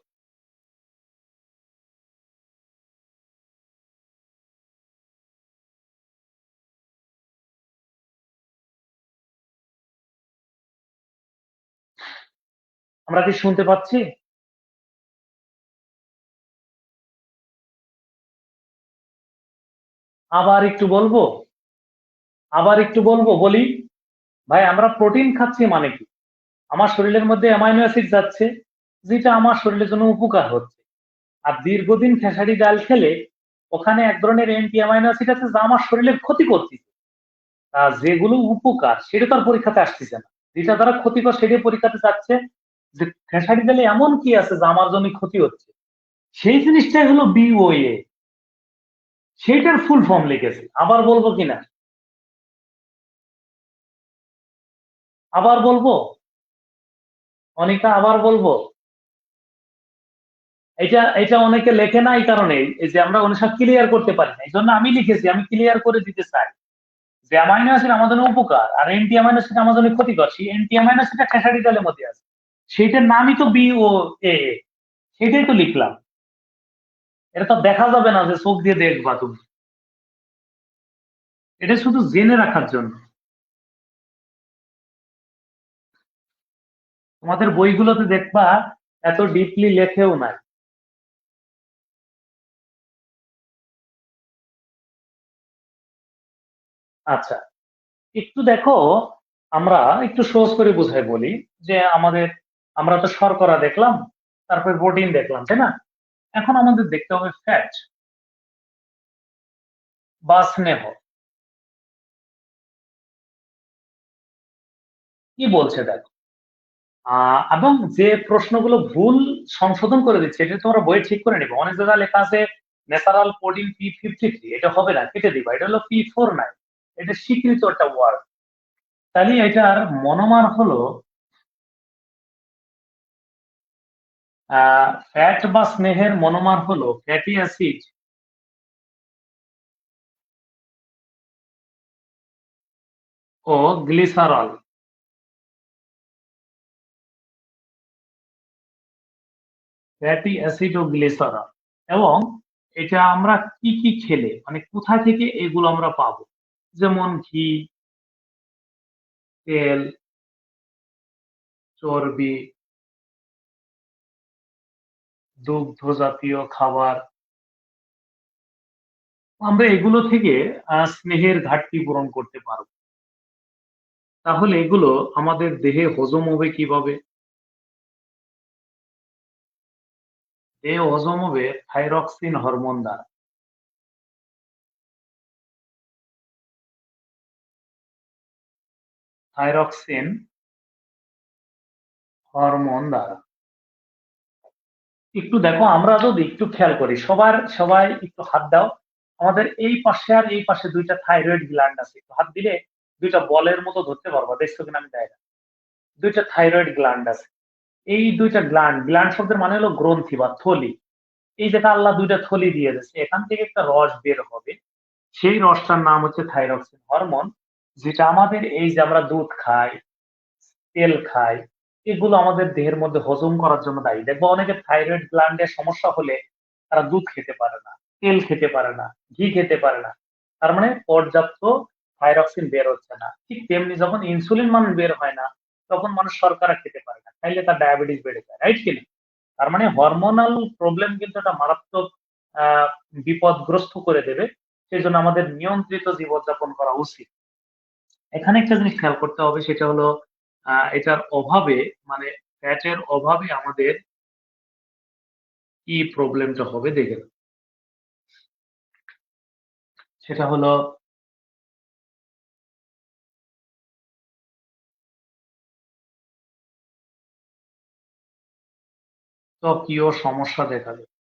আমরা কি শুনতে পাচ্ছি? আবার একটু বলবো, আবার একটু বলবো, বলি। ভাই, আমরা প্রোটিন খাচ্ছি মানে কি? আমার শরীরের মধ্যে অ্যামাইনো অ্যাসিড যাচ্ছে, যেটা আমার শরীরের জন্য উপকার হচ্ছে। আর দীর্ঘদিন খেসারি ডাল খেলে ওখানে এক ধরনের অ্যান্টি অ্যামাইনো অ্যাসিড আছে যা আমার শরীরের ক্ষতি করছে। যেগুলো উপকার সেটা তার পরীক্ষাতে আসতেছে না, যেটা দ্বারা ক্ষতিকর সেটাই পরীক্ষাতে যাচ্ছে। যে খেসারি ডালে এমন কি আছে যা আমার জন্য ক্ষতি হচ্ছে, সেই জিনিসটাই হলো বিওএ। সেইটার ফুল ফর্ম লিখেছে। আবার বলবো কিনা? আবার বলবো অনিকা, আবার বলবো। এটা এটা অনেকে লেখে না এই কারণে, এই যে আমরা অনেক সময় ক্লিয়ার করতে পারি না, এই জন্য আমি লিখেছি, আমি ক্লিয়ার করে দিতে চাই যে অ্যামাইনো অ্যাসিড আমাদের জন্য উপকার আর অ্যান্টি অ্যামাইনো অ্যাসিড আমাদের জন্য ক্ষতিকর। সেই অ্যান্টি অ্যামাইনো অ্যাসিডটা খেসারি ডালের মধ্যে আছে, সেইটার নামই তো বিওএ। সেটাই তো লিখলাম। এটা তো দেখা যাবে না যে চোখ দিয়ে দেখবা তুমি, এটা শুধু জেনে রাখার জন্য। তোমাদের বইগুলোতে দেখবা এত ডিপলি লেখেও নাই। আচ্ছা, একটু দেখো, আমরা একটু সহজ করে বুঝাই বলি যে আমরা তো শর্করা দেখলাম, তারপরে প্রোটিন দেখলাম, তাই না? এখন আমাদের দেখতে হবে ফ্যাট বা স্নেহ। কি বলছে দেখো। এবং যে প্রশ্নগুলো ভুল সংশোধন করে দিচ্ছে, এটা তোমরা বইয়ে ঠিক করে নিবে। অনেক জায়গায় লেখা আছে ন্যাচারাল প্রোটিন P53, এটা হবে না, কেটে দিবা। এটা হলো P49, এটা স্বীকৃত একটা ওয়ার্ড। তাহলে এটার মনোমার হলো ফ্যাট বা স্নেহের মনোমার হলো ফ্যাটি অ্যাসিড ও গ্লিসারল। ফ্যাটি অ্যাসিড ও গ্লিসারল। এবং এটা আমরা কি কি খেলে, মানে কোথা থেকে এগুলো আমরা পাবো? যেমন ঘি, তেল, চর্বি, দুগ্ধ জাতীয় খাবার, আমরা এগুলো থেকে স্নেহের ঘাটতি পূরণ করতে পারবো। তাহলে এগুলো আমাদের দেহে হজম হবে কিভাবে? দেহে হজম হবে থাইরক্সিন হরমোন দ্বারা। থাইরক্সিন হরমোন দ্বারা। একটু দেখো, আমরা যদি একটু খেয়াল করি, সবার সবাই একটু হাত দাও। আমাদের এই পাশে আর এই পাশে দুইটা থাইরয়েড গ্ল্যান্ড আছে, একটু হাত দিলে দুইটা বলের মতো ধরতে পারবা, দেখছো কিনা আমি দেখা, দুইটা থাইরয়েড গ্ল্যান্ড আছে। এই দুইটা গ্ল্যান্ড, গ্ল্যান্ড শব্দের মানে হলো গ্রন্থি বা থলি। এই যেটা আল্লাহ দুইটা থলি দিয়ে দিয়েছে, এখান থেকে একটা রস বের হবে, সেই রসটার নাম হচ্ছে থাইরক্সিন হরমোন, যেটা আমাদের এই যে আমরা দুধ খাই, তেল খাই, এগুলো আমাদের দেহের মধ্যে হজম করার জন্য দায়ী। দেখবো অনেকে থাইরয়েড গ্ল্যান্ডের সমস্যা হলে তারা দুধ খেতে পারে না, তেল খেতে পারে না, ঘি খেতে পারে না, তার মানে পর্যাপ্ত থাইরক্সিন বের হচ্ছে না। ঠিক তেমনি যখন ইনসুলিন মান বের হয় না, তখন মানুষ শর্করা খেতে পারে না, খাইলে তার ডায়াবেটিস বেড়ে যায়, রাইট কিনা? তার মানে হরমোনাল প্রবলেম কিন্তু একটা মারাত্মক আহ বিপদগ্রস্ত করে দেবে। সেই জন্য আমাদের নিয়ন্ত্রিত জীবনযাপন করা উচিত। এখানে একটা জিনিস খেয়াল করতে হবে, সেটা হলো এটার অভাবে, মানে ফ্যাটের অভাবে আমাদের কি প্রবলেমটা হবে দেখে নাও। সেটা হলো ত্বকীয় সমস্যা দেখা দেবে।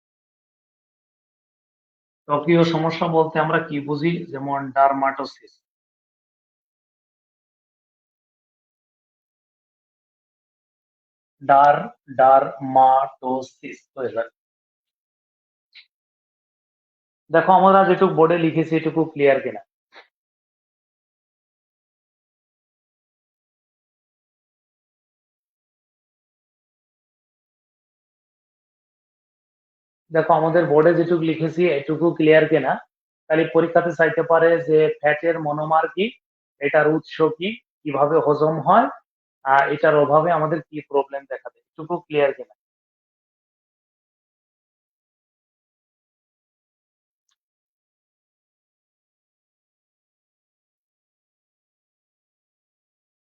ত্বকীয় সমস্যা বলতে আমরা কি বুঝি? যেমন ডার্মাটোসিস, ডারমাটোসিস হয়ে যায়। দেখো আমরা যেটুকু বোর্ডে লিখেছি এটুকু ক্লিয়ার কিনা? দেখো আমাদের বোর্ডে যেটুকু লিখেছি এটুকু ক্লিয়ার কিনা? তাহলে পরীক্ষাতে চাইতে পারে যে ফ্যাটের মনোমার কি, এটার উৎস কি, কিভাবে হজম হয়, আর এটার অভাবে আমাদের কি প্রবলেম দেখা দেয়, এটুকু ক্লিয়ার কিনা?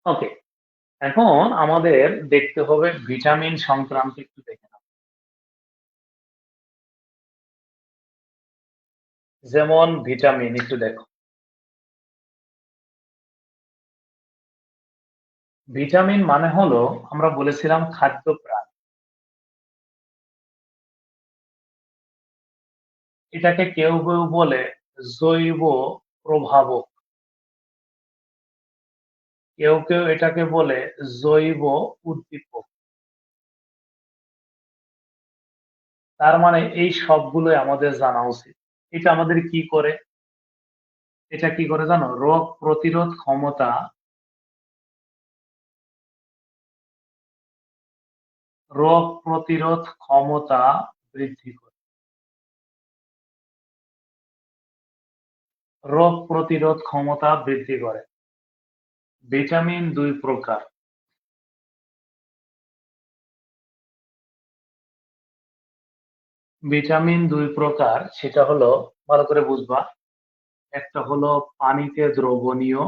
ওকে, এখন আমাদের দেখতে হবে ভিটামিন সংক্রান্ত, একটু দেখে নাও। যেমন ভিটামিন একটু দেখো, ভিটামিন মানে হলো, আমরা বলেছিলাম খাদ্য প্রাণ। এটাকে কেউ কেউ বলে জৈব প্রভাবক, কেউ কেউ এটাকে বলে জৈব উদ্দীপক। তার মানে এই সবগুলোই আমাদের জানা উচিত। এটা আমাদের কি করে, এটা কি করে জানো? রোগ প্রতিরোধ ক্ষমতা, রোগ প্রতিরোধ ক্ষমতা বৃদ্ধি করে। রোগ প্রতিরোধ ক্ষমতা বৃদ্ধি করে। ভিটামিন দুই প্রকার। ভিটামিন দুই প্রকার, সেটা হলো, ভালো করে বুঝবা, একটা হলো পানিতে দ্রবণীয়,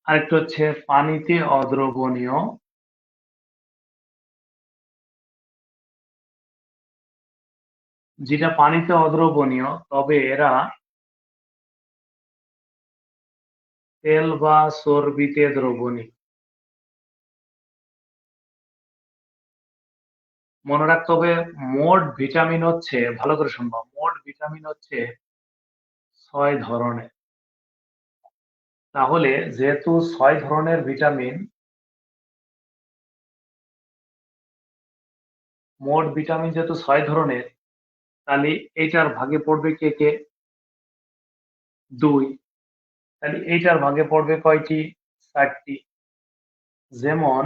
আরেকটা হচ্ছে পানিতে অদ্রবণীয়। যেটা পানিতে অদ্রবণীয়, তবে এরা তেল বা চর্বিতে দ্রবণীয়। মনে রাখতে হবে, মোট ভিটামিন হচ্ছে, ভালো করে শুনবা, মোট ভিটামিন হচ্ছে 6 ধরনের। তাহলে যেহেতু 6 ধরনের ভিটামিন, মোট ভিটামিন যেহেতু 6 ধরনের, তাহলে এইটার ভাগে পড়বে কে কে? 2। তাহলে এইটার ভাগে পড়বে কয়টি? 4টি। যেমন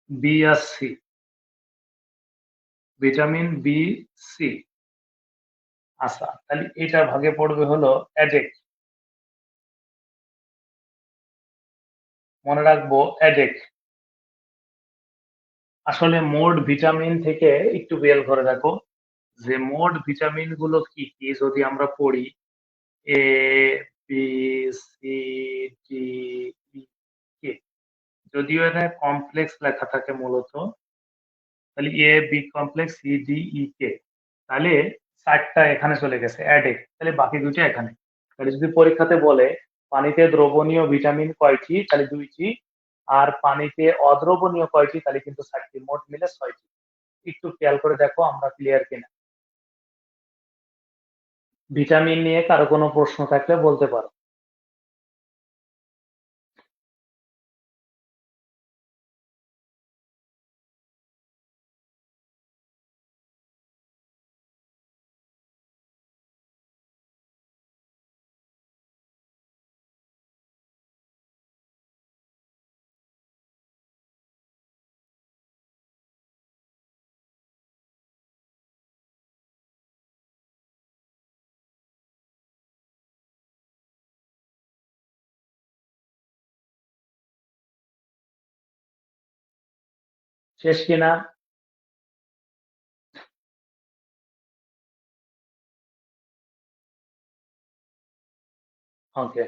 বি আর সি, ভিটামিন বি, সি। আচ্ছা, তাহলে এইটার ভাগে পড়বে হলো অ্যাডেক, মনে রাখবো অ্যাডেক। আসলে মোট ভিটামিন থেকে একটু বের করে রাখো, যে মোট ভিটামিন গুলো কি কি যদি আমরা পড়ি, A, B, C, D, E, K. যদিও এটা কমপ্লেক্স লেখা থাকে মূলত, তাহলে A B complex, C D E K, তাহলে 4টা এখানে চলে গেছে অ্যাডেক, তাহলে বাকি 2টা এখানে। তাহলে যদি পরীক্ষাতে বলে পানিতে দ্রবণীয় ভিটামিন কয়টি, তাহলে 2টি, আর পানিতে অদ্রবণীয় কয়টি, তাহলে কিন্তু 4টি, মোট মিলে 6টি। একটু খেয়াল করে দেখো আমরা ক্লিয়ার কিনা। ভিটামিন নিয়ে কারো কোনো প্রশ্ন থাকলে বলতে পারো। শেষ কিনা? ওকে।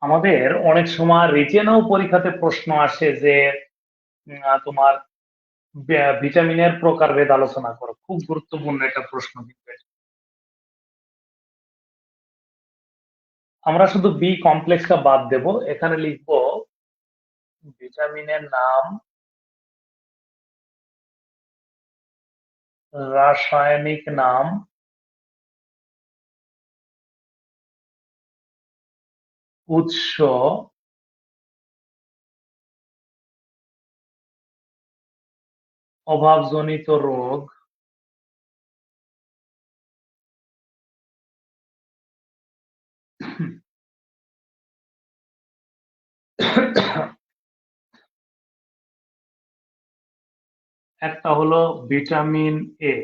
আমাদের অনেক সময় রিটেনও পরীক্ষাতে প্রশ্ন আসে যে তোমার ভিটামিনের প্রকারভেদ আলোচনা করো। খুব গুরুত্বপূর্ণ একটা প্রশ্ন কিন্তু এটা। আমরা শুধু বি কমপ্লেক্সটা বাদ দেব। এখানে লিখবো ভিটামিনের নাম, রাসায়নিক নাম, উৎস, অভাবজনিত রোগ, একটা হলো ভিটামিন এ,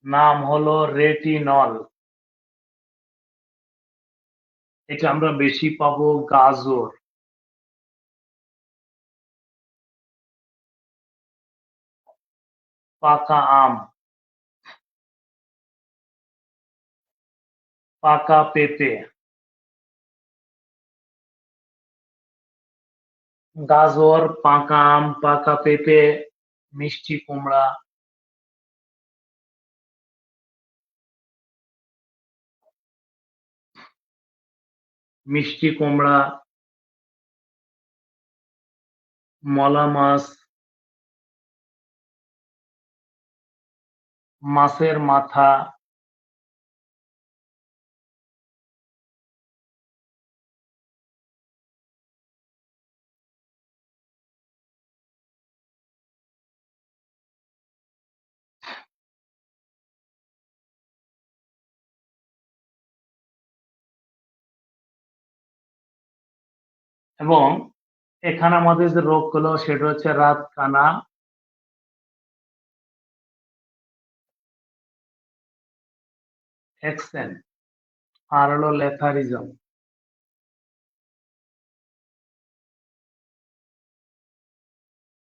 নাম হলো রেটিনল। এটা আমরা বেশি পাবো গাজর, পাকা আম, পাকা পেঁপে। গাজর, পাকা আম, পাকা পেঁপে, মিষ্টি কুমড়া, মিষ্টি কুমড়া, মলা মাছ, মাছের মাথা, এবং এখানে আমাদের যে রোগগুলো সেটা হচ্ছে রাতকানা, এক্সেন, আর হলো লেথারিজম।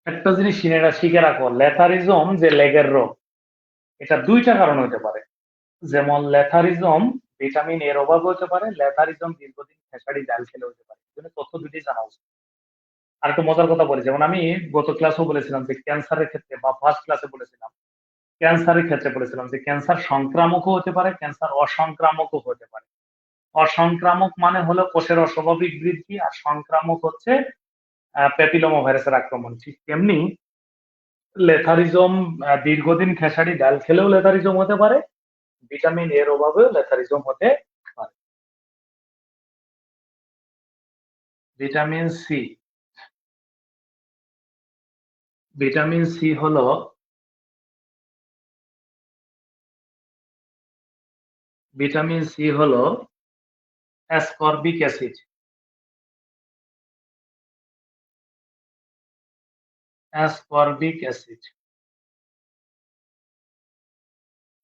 একটা জিনিস এটা শিখে রাখো, লেথারিজম যে লেগের রোগ, এটা দুইটা কারণ হতে পারে। যেমন লেথারিজম ভিটামিন এর অভাবে হতে পারে, লেথারিজম দীর্ঘদিন খেসারি ডাল খেলে হতে পারে। এজন্য তথ্য দুটি জানা উচিত। আর একটা মজার কথা বলি, যেমন আমি গত ক্লাসেও বলেছিলাম যে ক্যান্সারের ক্ষেত্রে, বা ফার্স্ট ক্লাসে বলেছিলাম ক্যান্সারের ক্ষেত্রে বলেছিলাম যে ক্যান্সার সংক্রামকও হতে পারে, ক্যান্সার অসংক্রামকও হতে পারে। অসংক্রামক মানে হলো কোষের অস্বাভাবিক বৃদ্ধি, আর সংক্রামক হচ্ছে প্যাপিলোমা ভাইরাসের আক্রমণ। ঠিক তেমনি লেথারিজম দীর্ঘদিন খেসারি ডাল খেলেও লেথারিজম হতে পারে, ভিটামিন এর অভাবেও লেথারিজম হতে পারে। ভিটামিন সি, ভিটামিন সি হলো ভিটামিন সি হলো অ্যাসকর্বিক অ্যাসিড। অ্যাসকর্বিক অ্যাসিড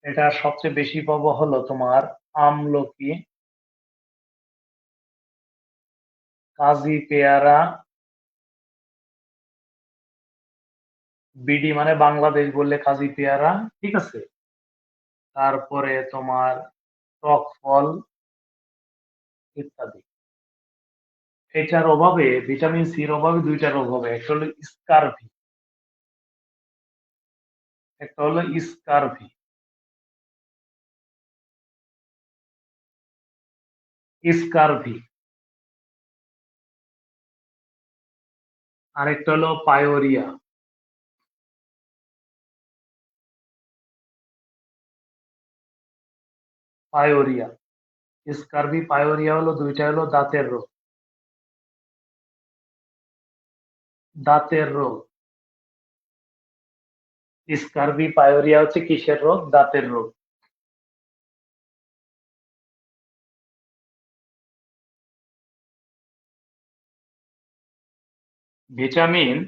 এটা সবচেয়ে বেশি পাবো হলো তোমার আমলকি, কাজি পেয়ারা, বিডি মানে বাংলাদেশ বললে কাজি পেয়ারা, ঠিক আছে। তারপরে তোমার টক ফল ইত্যাদি। এটার অভাবে, ভিটামিন সির অভাবে দুইটা রোগ হবে, একটা হলো স্কারভি, একটা হলো স্কারভি। স্কারভি আরেকটা হলো পায়োরিয়া। পায়োরিয়া, স্কারবি পায়োরিয়া হলো দুইটা হলো দাঁতের রোগ। দাঁতের রোগ। স্কারবি পায়োরিয়া হচ্ছে কিসের রোগ? দাঁতের রোগ। Vitamin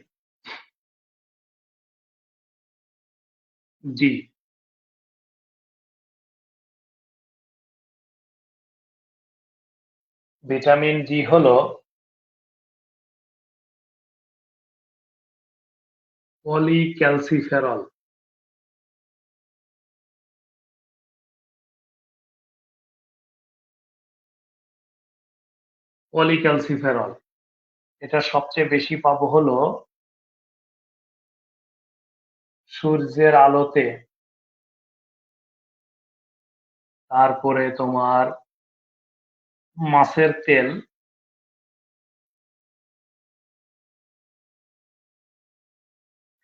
D. ভিটামিন ডি হলো পলিক্যালসিফেরল। পলিক্যালসিফেরল। এটা সবচেয়ে বেশি পাবো হলো সূর্যের আলোতে, তারপরে তোমার মাছের তেল,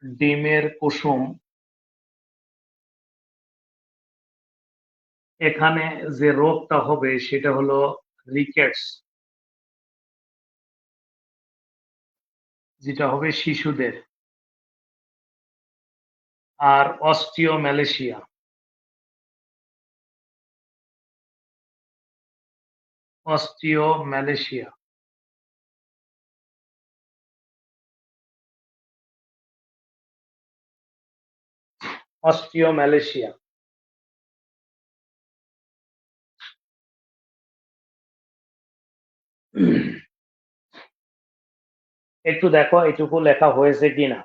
ডিমের কুসুম। এখানে যে রোগটা হবে সেটা হলো রিকেটস, যেটা হবে শিশুদের। আর অস্টিওম্যালেশিয়া। অস্টিওম্যালেশিয়া। অস্টিওম্যালেশিয়া। একটু দেখো এটুকু লেখা হয়েছে কিনা।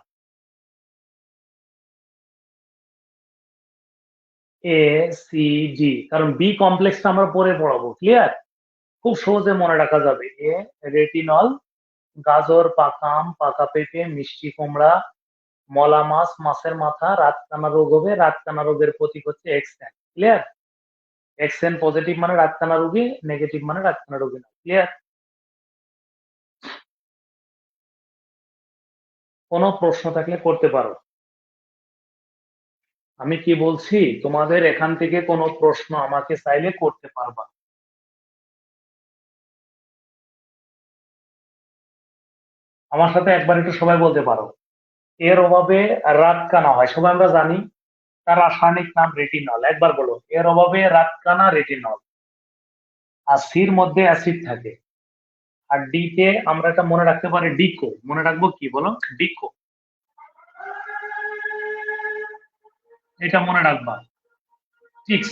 এ সি ডি, কারণ বি কমপ্লেক্সটা আমরা পরে পড়াবো, ক্লিয়ার? খুব সহজে মনে রাখা যাবে। এ রেটিনল, গাজর, পাকা আম, পাকা পেঁপে, মিষ্টি কুমড়া, মলা মাছ, মাছের মাথা, রাতকানা রোগ হবে। রাতকানা রোগের প্রতীক হচ্ছে এক্সএন, ক্লিয়ার? এক্সএন পজিটিভ মানে রাতকানা রোগী, নেগেটিভ মানে রাতকানা রোগী না, ক্লিয়ার? কোনো প্রশ্ন থাকলে করতে পারো। আমি কি বলছি, তোমাদের এখান থেকে কোনো প্রশ্ন আমাকে চাইলে করতে পারবা। আমার সাথে একবার একটু সবাই বলতে পারো। এর অভাবে রাতকানা হয়, সবাই আমরা জানি। তার রাসায়নিক নাম রেটিনল। একবার বলো, এর অভাবে রাতকানা রেটিনল। আর সির মধ্যে অ্যাসিড থাকে। আর ডি তে আমরা এটা মনে রাখতে পারি ডিকো। মনে রাখবো কি বলো? ডিকো। এটা মনে রাখবা। সিক্স।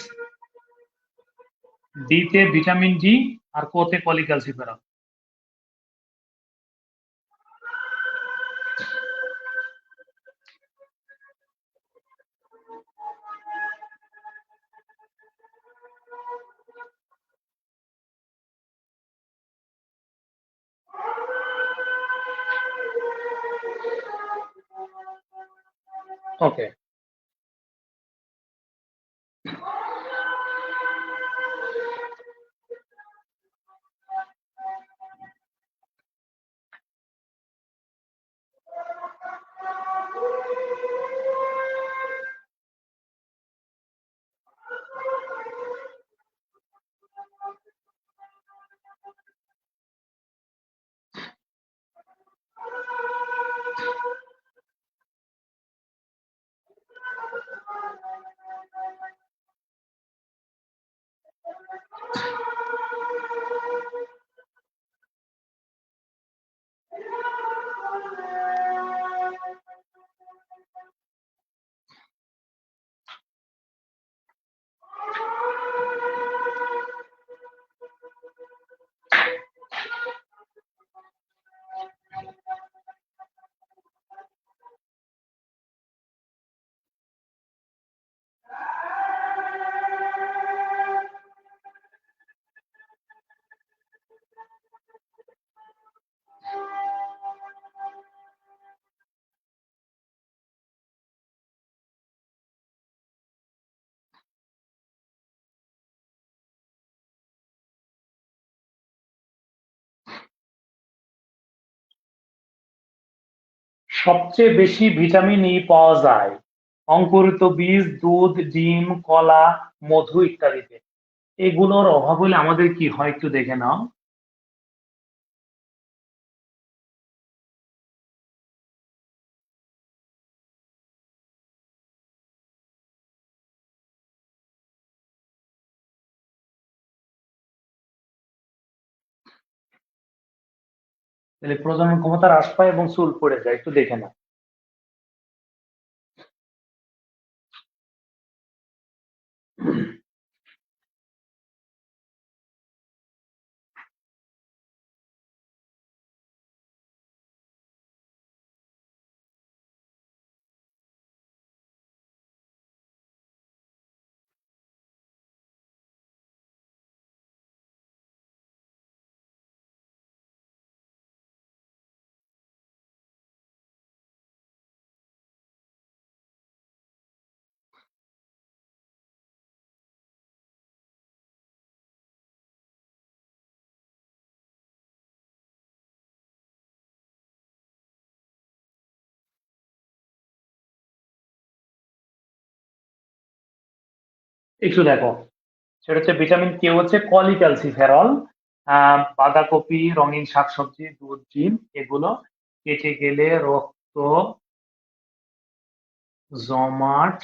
ডি তে ভিটামিন ডি, আর কোতে পলিক্যালসিফেরল। ওকে। সবচেয়ে বেশি ভিটামিন ই পাওয়া যায় অঙ্কুরিত বীজ, দুধ, ডিম, কলা, মধু ইত্যাদিতে। এগুলোর অভাব হলে আমাদের কি হয় একটু দেখে নাও। তাহলে প্রজনন ক্ষমতা হ্রাস পায় এবং চুল পড়ে যায়, একটু দেখে নাও। একটু দেখো, সেটা হচ্ছে ভিটামিন কে হচ্ছে কলিক্যালসিফেরল। বাঁধাকপি, রঙিন শাকসবজি, দুধ, ডিম এগুলো কেটে গেলে রক্ত জমাট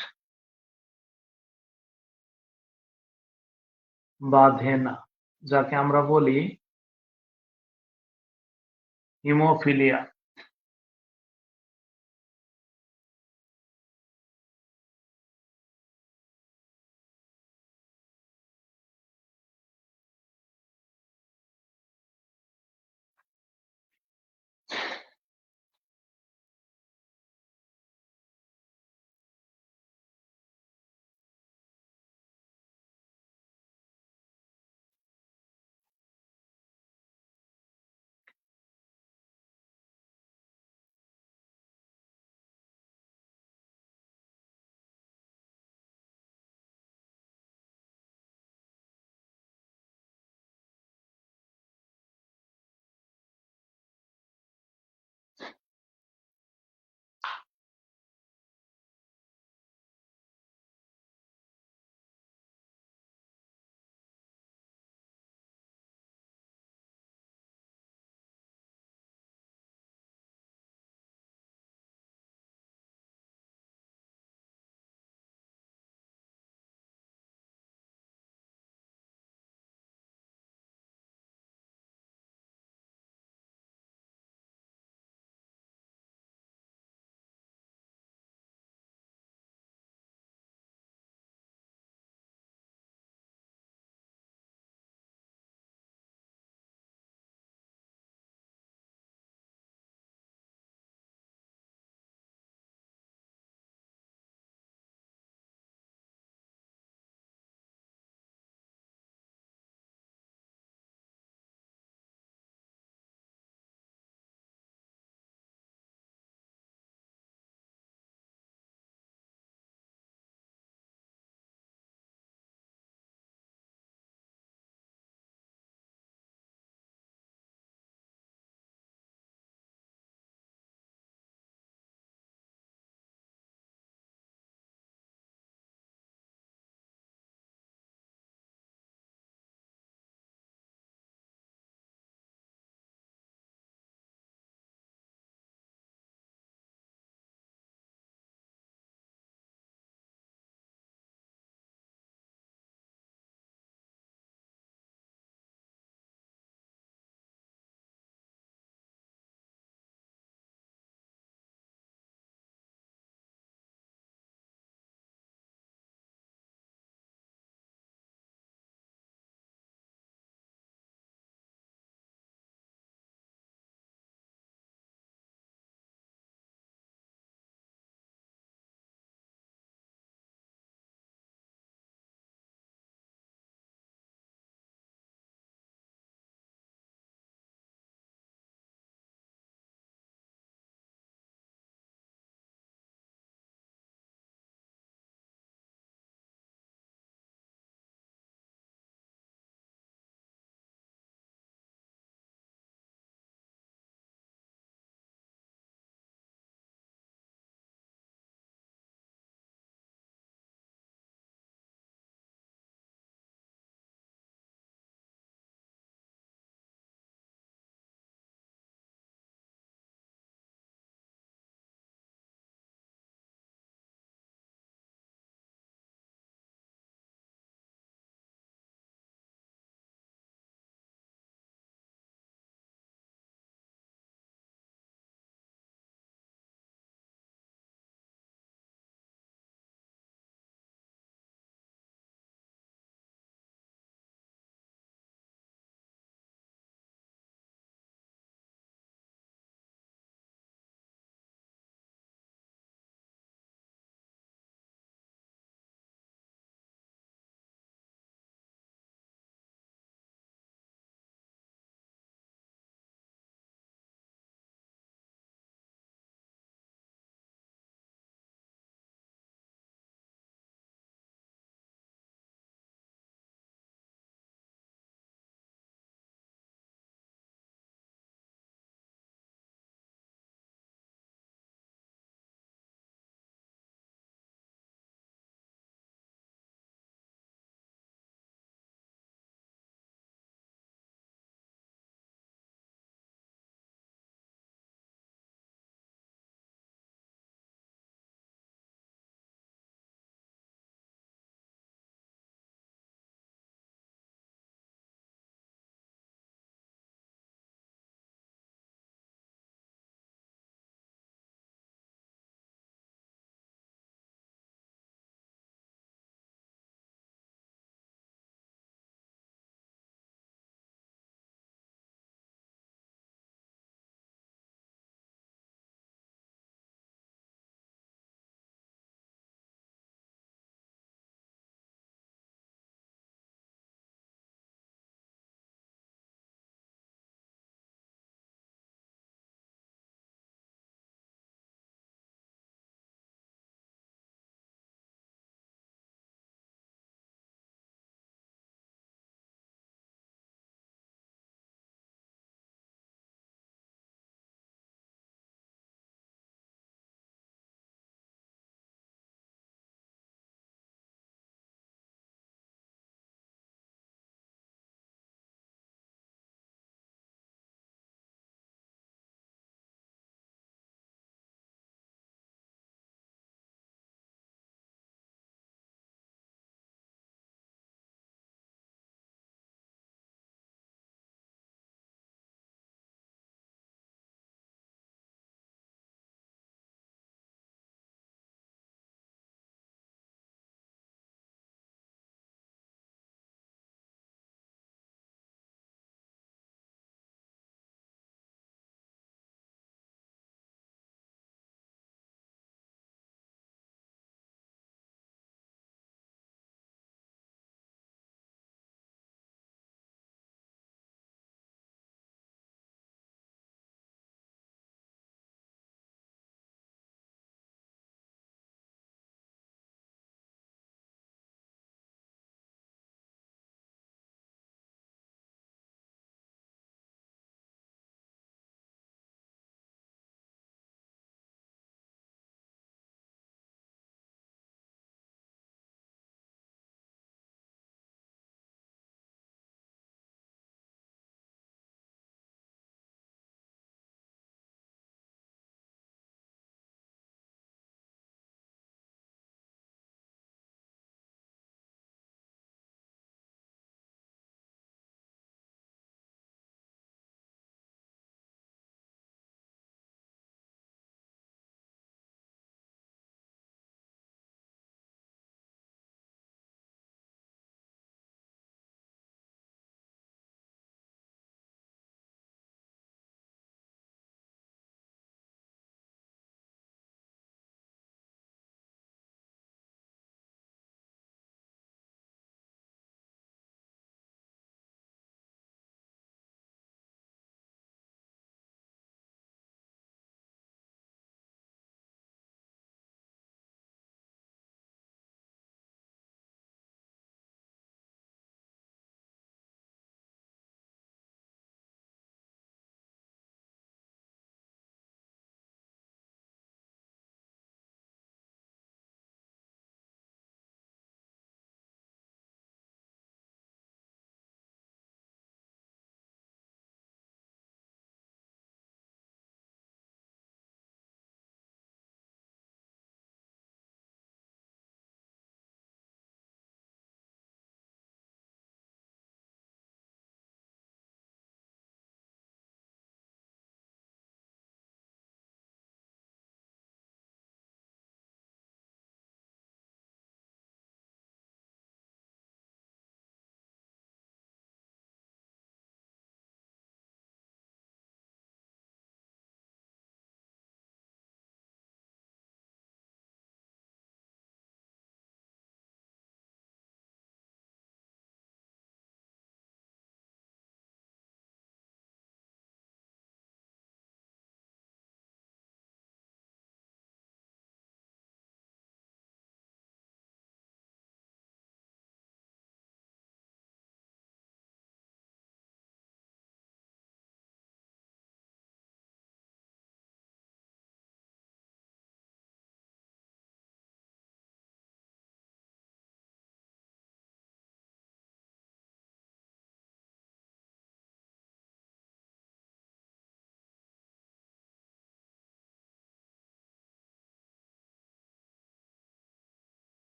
বাঁধে না, যাকে আমরা বলি হিমোফিলিয়া।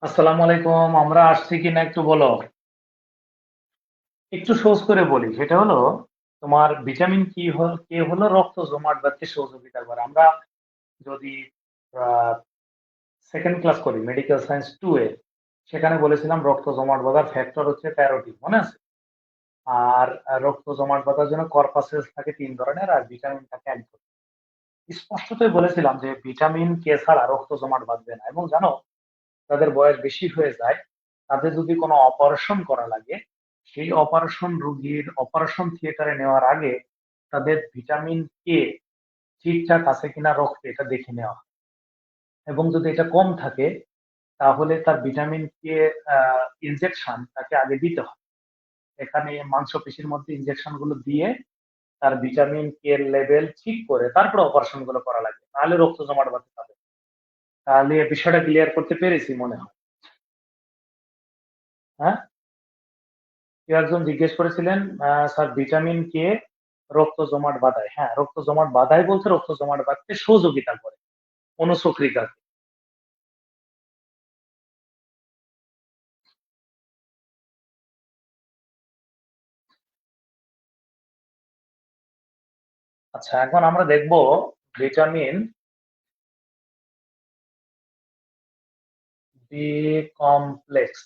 আসসালামু আলাইকুম। আমরা আসছি কিনা একটু বলো। একটু সহজ করে বলি। সেটা হলো তোমার ভিটামিন কে হলো রক্ত জমাট বাঁধতে সহযোগিতা করে। আমরা যদি আ 2nd ক্লাস করি মেডিকেল সায়েন্স 2 এ সেখানে বলেছিলাম রক্ত জমাট বাঁধার ফ্যাক্টর হচ্ছে 13 টি। মনে আছে? আর রক্ত জমাট বাঁধার জন্য কর্পাসেলস থাকে ৩ ধরনের আর ভিটামিন থাকে ১ ধরনের। স্পষ্টতই বলেছিলাম যে ভিটামিন কে ছাড়া রক্ত জমাট বাঁধবে না এবং জানো যাদের বয়স বেশি হয়ে যায়, তাদের যদি কোনো অপারেশন করা লাগে, সেই অপারেশন রোগীর অপারেশন থিয়েটারে নেওয়ার আগে তাদের ভিটামিন কে ঠিকঠাক আছে কিনা রক্তে এটা দেখে নেওয়া হয়। এবং যদি এটা কম থাকে তাহলে তার ভিটামিন কে ইনজেকশন তাকে আগে দিতে হয়। এখানে মাংসপেশির মধ্যে ইনজেকশন গুলো দিয়ে তার ভিটামিন কে এর লেভেল ঠিক করে তারপরে অপারেশন গুলো করা লাগে। নাহলে রক্ত জমাট বাঁধতে পারে। তাহলে এই বিষয়টা ক্লিয়ার করতে পেরেছি মনে হয়। হ্যাঁ? কেউ একজন জিজ্ঞেস করেছিলেন, "স্যার ভিটামিন কে রক্ত জমাট বাঁধায়।" হ্যাঁ, রক্ত জমাট বাঁধায় বলতে রক্ত জমাট বাঁধতে সহযোগিতা করে। অনুচক্রিকাকে। আচ্ছা, এখন আমরা দেখব vitamin B complex.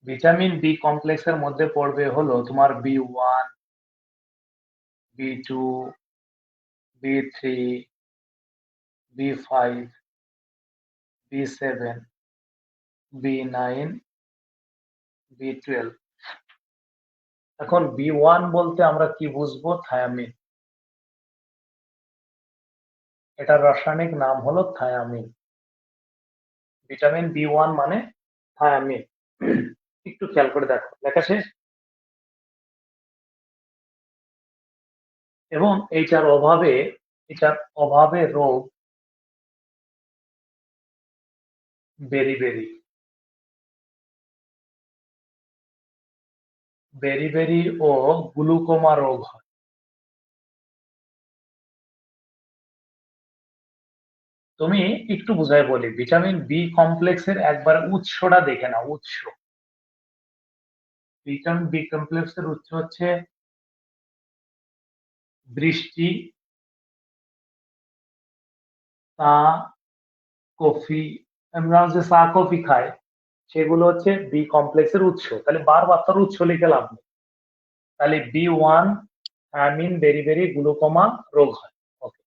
Vitamin B complex এর মধ্যে পড়বে হলো তোমার বি1, বি2, বি3, বি5, বি7, বি9, বি12। এখন বি1 বলতে আমরা কি বুঝবো? থায়ামিন। এটার রাসায়নিক নাম হলো থায়ামিন। ভিটামিন বি1 মানে থায়ামিন। একটু খেয়াল করে দেখো। লেখা শেষ? এবং এটার অভাবে রোগ বেরি-বেরি, বেরি-বেরি ও গ্লুকোমা রোগ হয়। তুমি একটু বুঝায় বলি, ভিটামিন বি কমপ্লেক্সের একবারে উৎসটা দেখে নাও, উৎস। ভিটামিন বি কমপ্লেক্সের উৎস হচ্ছে বৃষ্টি, চা, কফি। আমরা যে চা কফি খাই সেগুলো হচ্ছে বি কমপ্লেক্সের উৎস। তাহলে বারবার তার উৎস লিখে লাভ নেই। তাহলে বি1 থায়ামিন, বেরি-বেরি, গ্লুকোমা রোগ হয়। ওকে।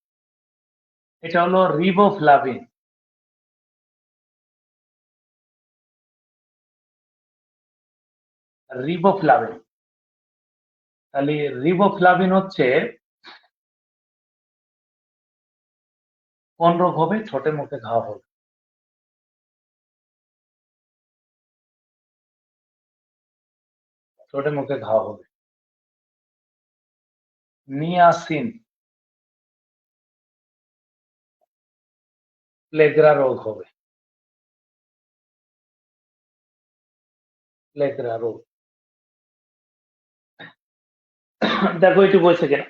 এটা হলো রিবোফ্লাভিন। রিবোফ্লাভিন। তাহলে রিবোফ্লাভিন হচ্ছে কোন রোগ হবে? ছোটে মুখে ঘা হবে। ছোটে মুখে ঘা হবে। নিয়াসিন, প্লেগ্রা রোগ হবে। প্লেগ্রা রোগ। দেখো একটু বলছে কিনা।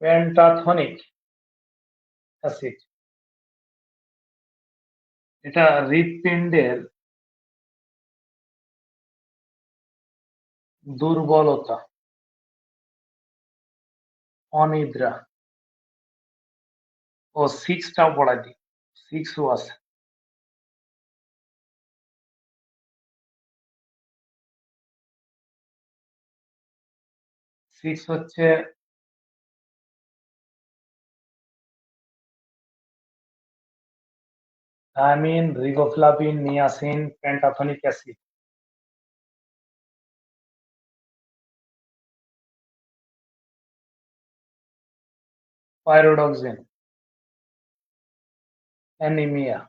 পেন্টাথনিক অ্যাসিড। এটা হৃৎপিণ্ডের দুর্বলতা, অনিদ্রা ও 6 টাও পড়ায় দিই। 6 ও আছে। 6 হচ্ছে thiamine, riboflavin, niacin, pantothenic acid. Pyridoxine, anaemia.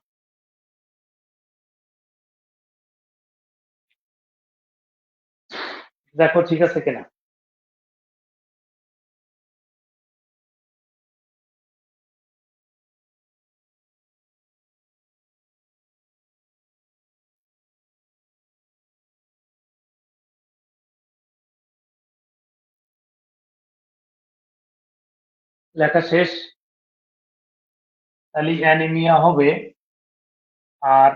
দেখো ঠিক আছে কিনা। লেখা শেষ। তাহলে অ্যানিমিয়া হবে। আর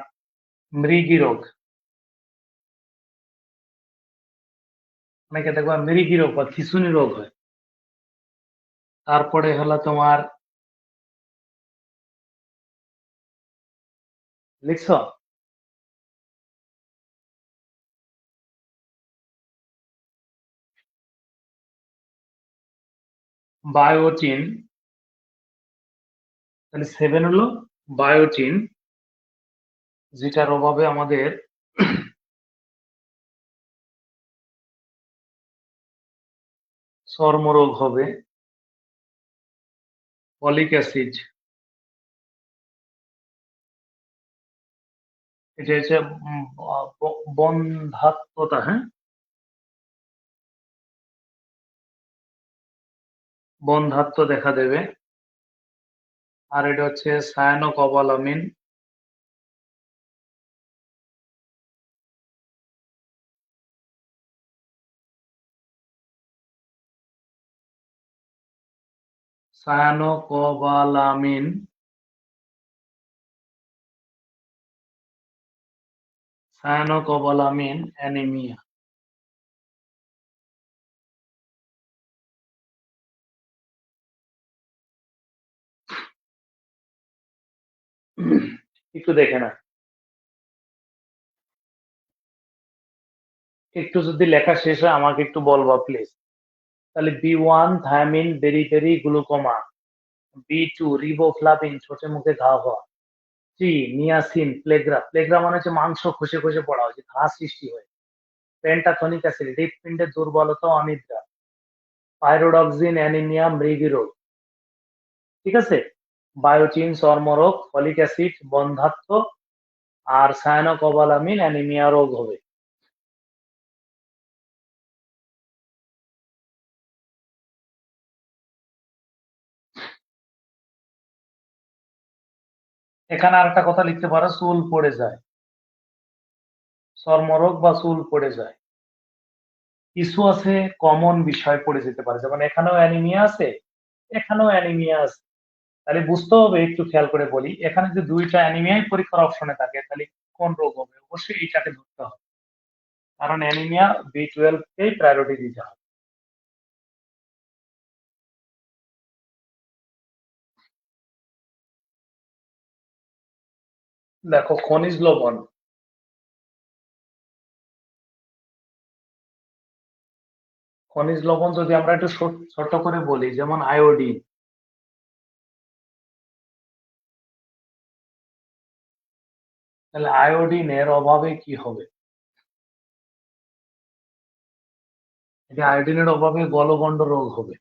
মৃগী রোগ, অনেকে দেখবা মৃগী রোগ বা খিঁচুনি রোগ হয়। তারপরে হলো তোমার, লিখছো? বায়োটিন। তাহলে 7 হলো বায়োটিন, যেটার অভাবে আমাদের চর্মরোগ হবে। ফলিক অ্যাসিড, এটা হচ্ছে বন্ধ্যাত্মতা, হ্যাঁ, বন্ধ্যাত্ব দেখা দেবে। আর এটা হচ্ছে সায়ানোকোবালামিন। Cyanocobalamin, cyanocobalamin anaemia. একটু দেখে না, একটু যদি লেখা শেষ হয় আমাকে একটু বলবা প্লিজ। তাহলে B1 থায়ামিন বেরি গ্লুকোমা, B2 রিবোফ্লাভিন ছোটে মুখে ঘা হওয়া, 3 নিয়াসিন প্লেগ্রা, প্লেগ্রা মানে হচ্ছে মাংস খসে খসে পড়া, হচ্ছে ঘা সৃষ্টি হয়। পেন্টাথনিক অ্যাসিড হৃৎপিণ্ডের দুর্বলতা ও অনিদ্রা, পাইরোডক্সিন অ্যানিমিয়া মৃগী রোগ। ঠিক আছে? বায়োটিন চর্মরোগ, ফলিক অ্যাসিড বন্ধ্যাত্ব, আর সায়ানোকোবালামিন অ্যানিমিয়া রোগ হবে। এখানে আরেকটা কথা লিখতে পারো, চুল পড়ে যায়, চর্মরোগ বা চুল পড়ে যায়। কিছু আছে কমন বিষয় পড়ে যেতে পারে, যেমন এখানেও অ্যানিমিয়া আছে, এখানেও অ্যানিমিয়া আছে। তাহলে বুঝতে হবে, একটু খেয়াল করে বলি, এখানে যদি দুইটা অ্যানিমিয়াই পরীক্ষার অপশনে থাকে তাহলে কোন রোগ হবে? অবশ্যই এইটাকে ধরতে হবে, কারণ অ্যানিমিয়া B12 কেই প্রায়োরিটি দিতে হবে। দেখো খনিজ লবণ, খনিজ লবণ যদি আমরা একটু ছোট করে বলি, যেমন আয়োডিন। তাহলে আয়োডিনের অভাবে কি হবে? এটা আয়োডিনের অভাবে গলগণ্ড রোগ হবে,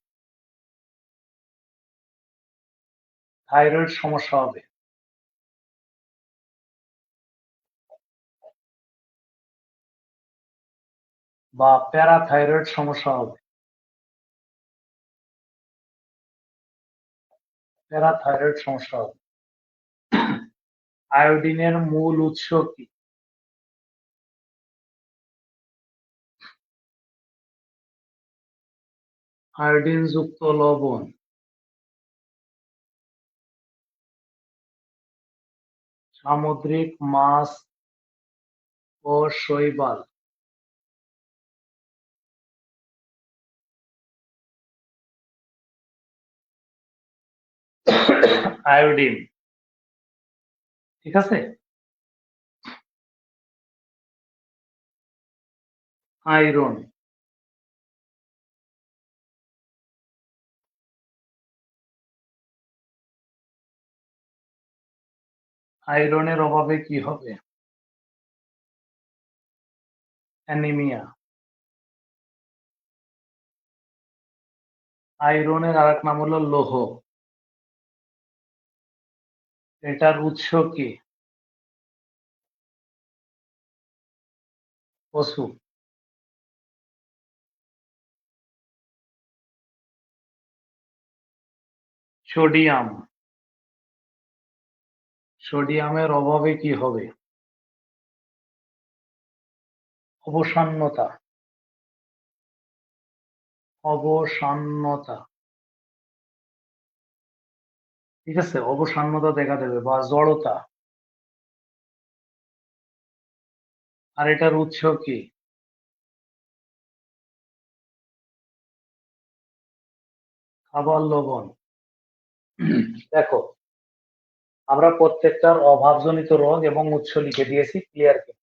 থাইরয়েড সমস্যা হবে, বা প্যারাথাইরয়েড সমস্যা হবে। প্যারাথাইরয়েড সমস্যা হবে। আয়োডিনের মূল উৎস কি? আয়োডিন যুক্ত লবণ, সামুদ্রিক মাছ ও শৈবাল। আয়োডিন, ঠিক আছে। আয়রন, আয়রনের অভাবে কি হবে? অ্যানিমিয়া। আয়রনের আরেক নাম হলো লৌহ। এটার উৎস কি? পশু। সোডিয়াম। সোডিয়ামের অভাবে কি হবে? অবসান্যতা। অবসান্যতা। ঠিক আছে? অবসান্যতা দেখা দেবে বা জড়তা। আর এটার উৎস কি? খাবার লবণ। দেখো, আমরা প্রত্যেকটার অভাবজনিত রোগ এবং উৎস লিখে দিয়েছি, ক্লিয়ার কি?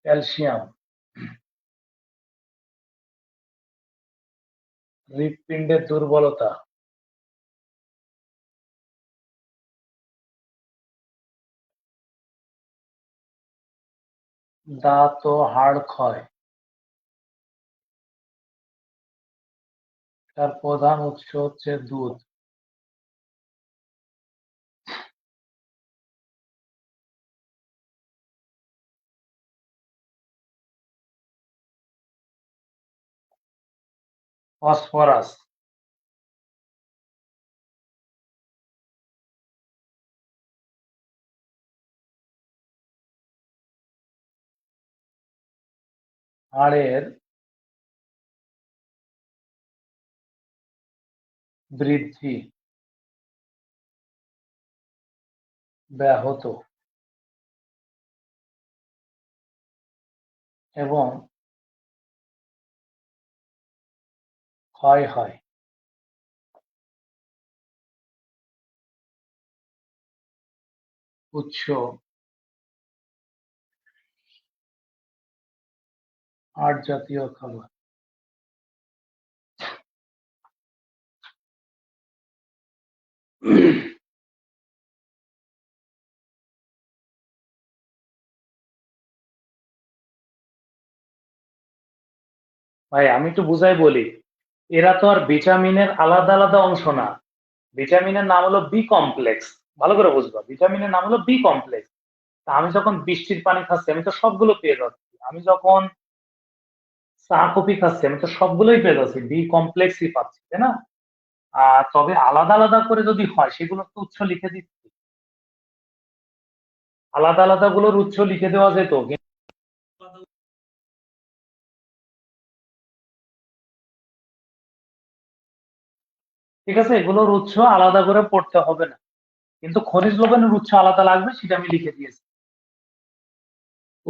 ক্যালসিয়াম। হৃৎপিণ্ডের দুর্বলতা। দাঁত ও হাড় ক্ষয়। তার প্রধান উৎস হচ্ছে দুধ। ফসফরাস। হাড়ের বৃদ্ধি ব্যাহত এবং ক্ষয় হয়। উৎস: আট জাতীয় খাবার। ভাই আমি একটু বুঝাই বলি, এরা তো আর ভিটামিনের আলাদা আলাদা অংশ না। ভিটামিনের নাম হলো বি কমপ্লেক্স। ভালো করে বুঝবা, ভিটামিনের নাম হলো বি কমপ্লেক্স। তা আমি যখন বৃষ্টির পানি খাচ্ছি আমি তো সবগুলো পেয়ে যাচ্ছি। আমি যখন চা কফি খাচ্ছি আমি তো সবগুলোই পেয়ে যাচ্ছি, বি কমপ্লেক্সই পাচ্ছি, তাই না? তবে আলাদা আলাদা করে যদি হয় সেগুলো তো উৎস লিখে দিচ্ছি। আলাদা আলাদা গুলোর উৎস লিখে দেওয়া যেত, কিন্তু ঠিক আছে, এগুলোর উৎস আলাদা করে পড়তে হবে না। কিন্তু খনিজ লবণের উৎস আলাদা লাগবে, সেটা আমি লিখে দিয়েছি।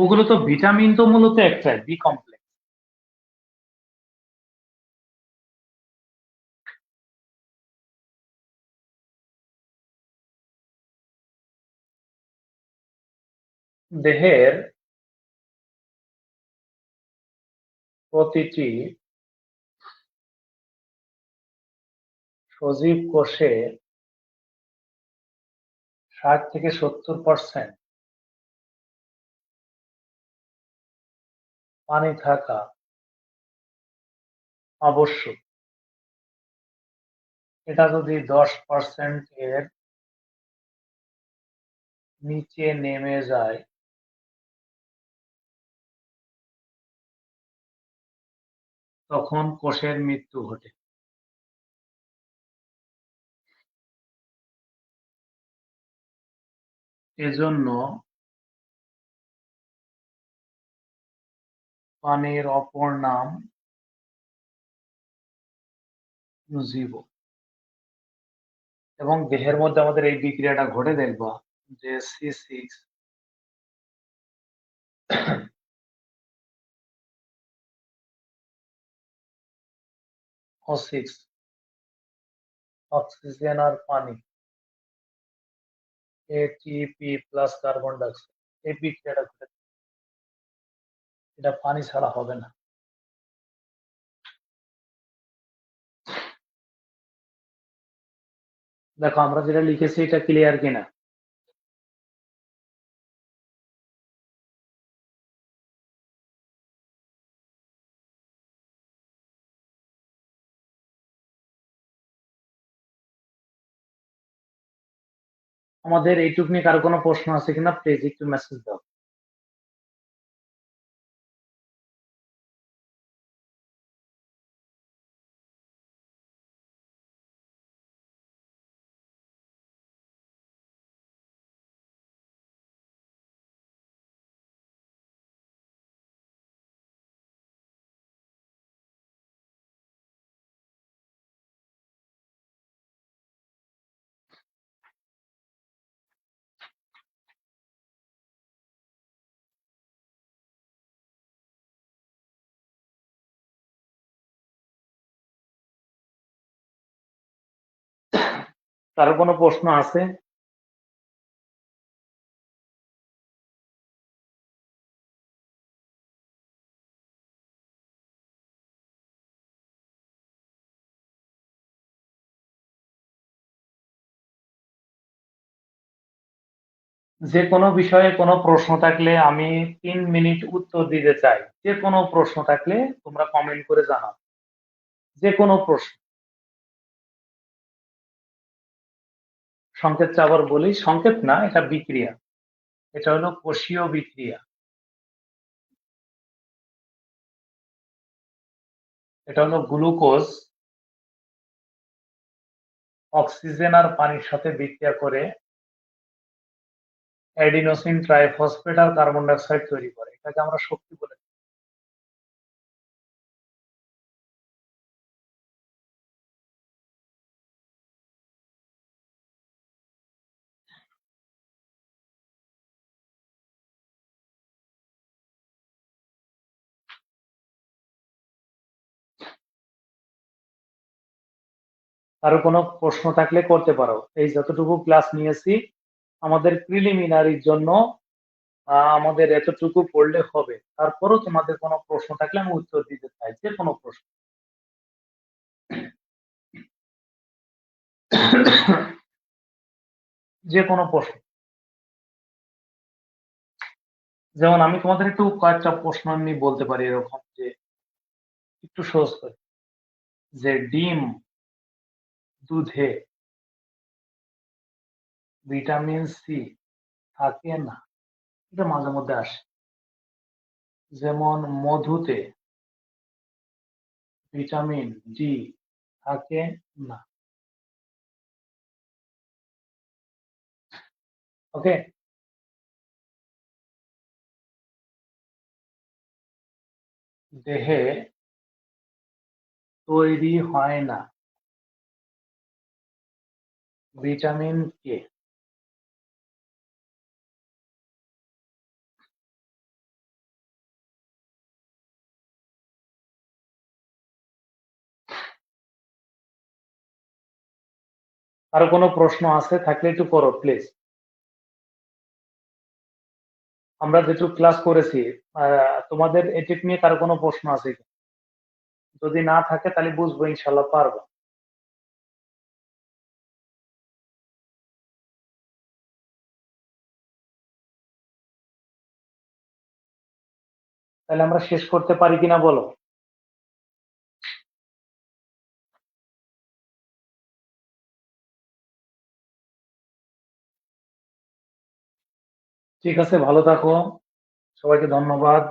ওগুলো তো ভিটামিন তো মূলত একটাই, বি কমপ্লেক্স। দেহের প্রতিটি সজীব কোষে 60 থেকে 70% পানি থাকা আবশ্যক। এটা যদি 10% এর নিচে নেমে যায় তখন কোষের মৃত্যু ঘটে। এজন্য পানির অপর নাম জীব। এবং দেহের মধ্যে আমাদের এই বিক্রিয়াটা ঘটে, দেখবা যে C6H6 অক্সিজেন আর পানি, এটিপি প্লাস কার্বন ডাইঅক্সাইড, এই বিক্রিয়াটা ঘটে। এটা পানি ছাড়া হবে না। দেখো আমরা যেটা লিখেছি এটা ক্লিয়ার কিনা? আমাদের এইটুক নিয়ে কারো কোনো প্রশ্ন আছে কিনা প্লিজ একটু মেসেজ দাও। কারো কোনো প্রশ্ন আছে? যে কোনো বিষয়ে কোনো প্রশ্ন থাকলে আমি 3 মিনিট উত্তর দিতে চাই। যে কোনো প্রশ্ন থাকলে তোমরা কমেন্ট করে জানাও। যে কোনো প্রশ্ন। সংকেতটা আবার বলি, সংকেত না, এটা বিক্রিয়া। এটা হলো কোষীয় বিক্রিয়া। এটা হলো গ্লুকোজ অক্সিজেন আর পানির সাথে বিক্রিয়া করে অ্যাডিনোসিন ট্রাইফসফেট আর কার্বন ডাই অক্সাইড তৈরি করে। এটাকে আমরা শক্তি বলে থাকি। কারো কোনো প্রশ্ন থাকলে করতে পারো। এই যতটুকু ক্লাস নিয়েছি আমাদের প্রিলিমিনারির জন্য আমাদের এতটুকু পড়লে হবে। তারপরও তোমাদের কোনো প্রশ্ন থাকলে আমি উত্তর দিতে চাই। যে কোনো প্রশ্ন। যে কোনো প্রশ্ন। যেমন আমি তোমাদের একটু কয়েকটা প্রশ্ন এমনি বলতে পারি এরকম যে একটু সহজ করে। যে ডিম, দুধে ভিটামিন সি থাকে না। এটা মাঝে মধ্যে আসে। যেমন মধুতে ভিটামিন ডি থাকে না। ওকে? দেহে তৈরি হয় না ভিটামিন কে। আরো কোনো প্রশ্ন আছে থাকলে একটু করো প্লিজ। আমরা যেটুকু ক্লাস করেছি তোমাদের এটুক নিয়ে কারো কোনো প্রশ্ন আছে কি? যদি না থাকে তাহলে বুঝবো ইনশাল্লাহ পারবো। তাহলে আমরা শেষ করতে পারি কিনা বলো। ঠিক আছে, ভালো থাকো। সবাইকে ধন্যবাদ।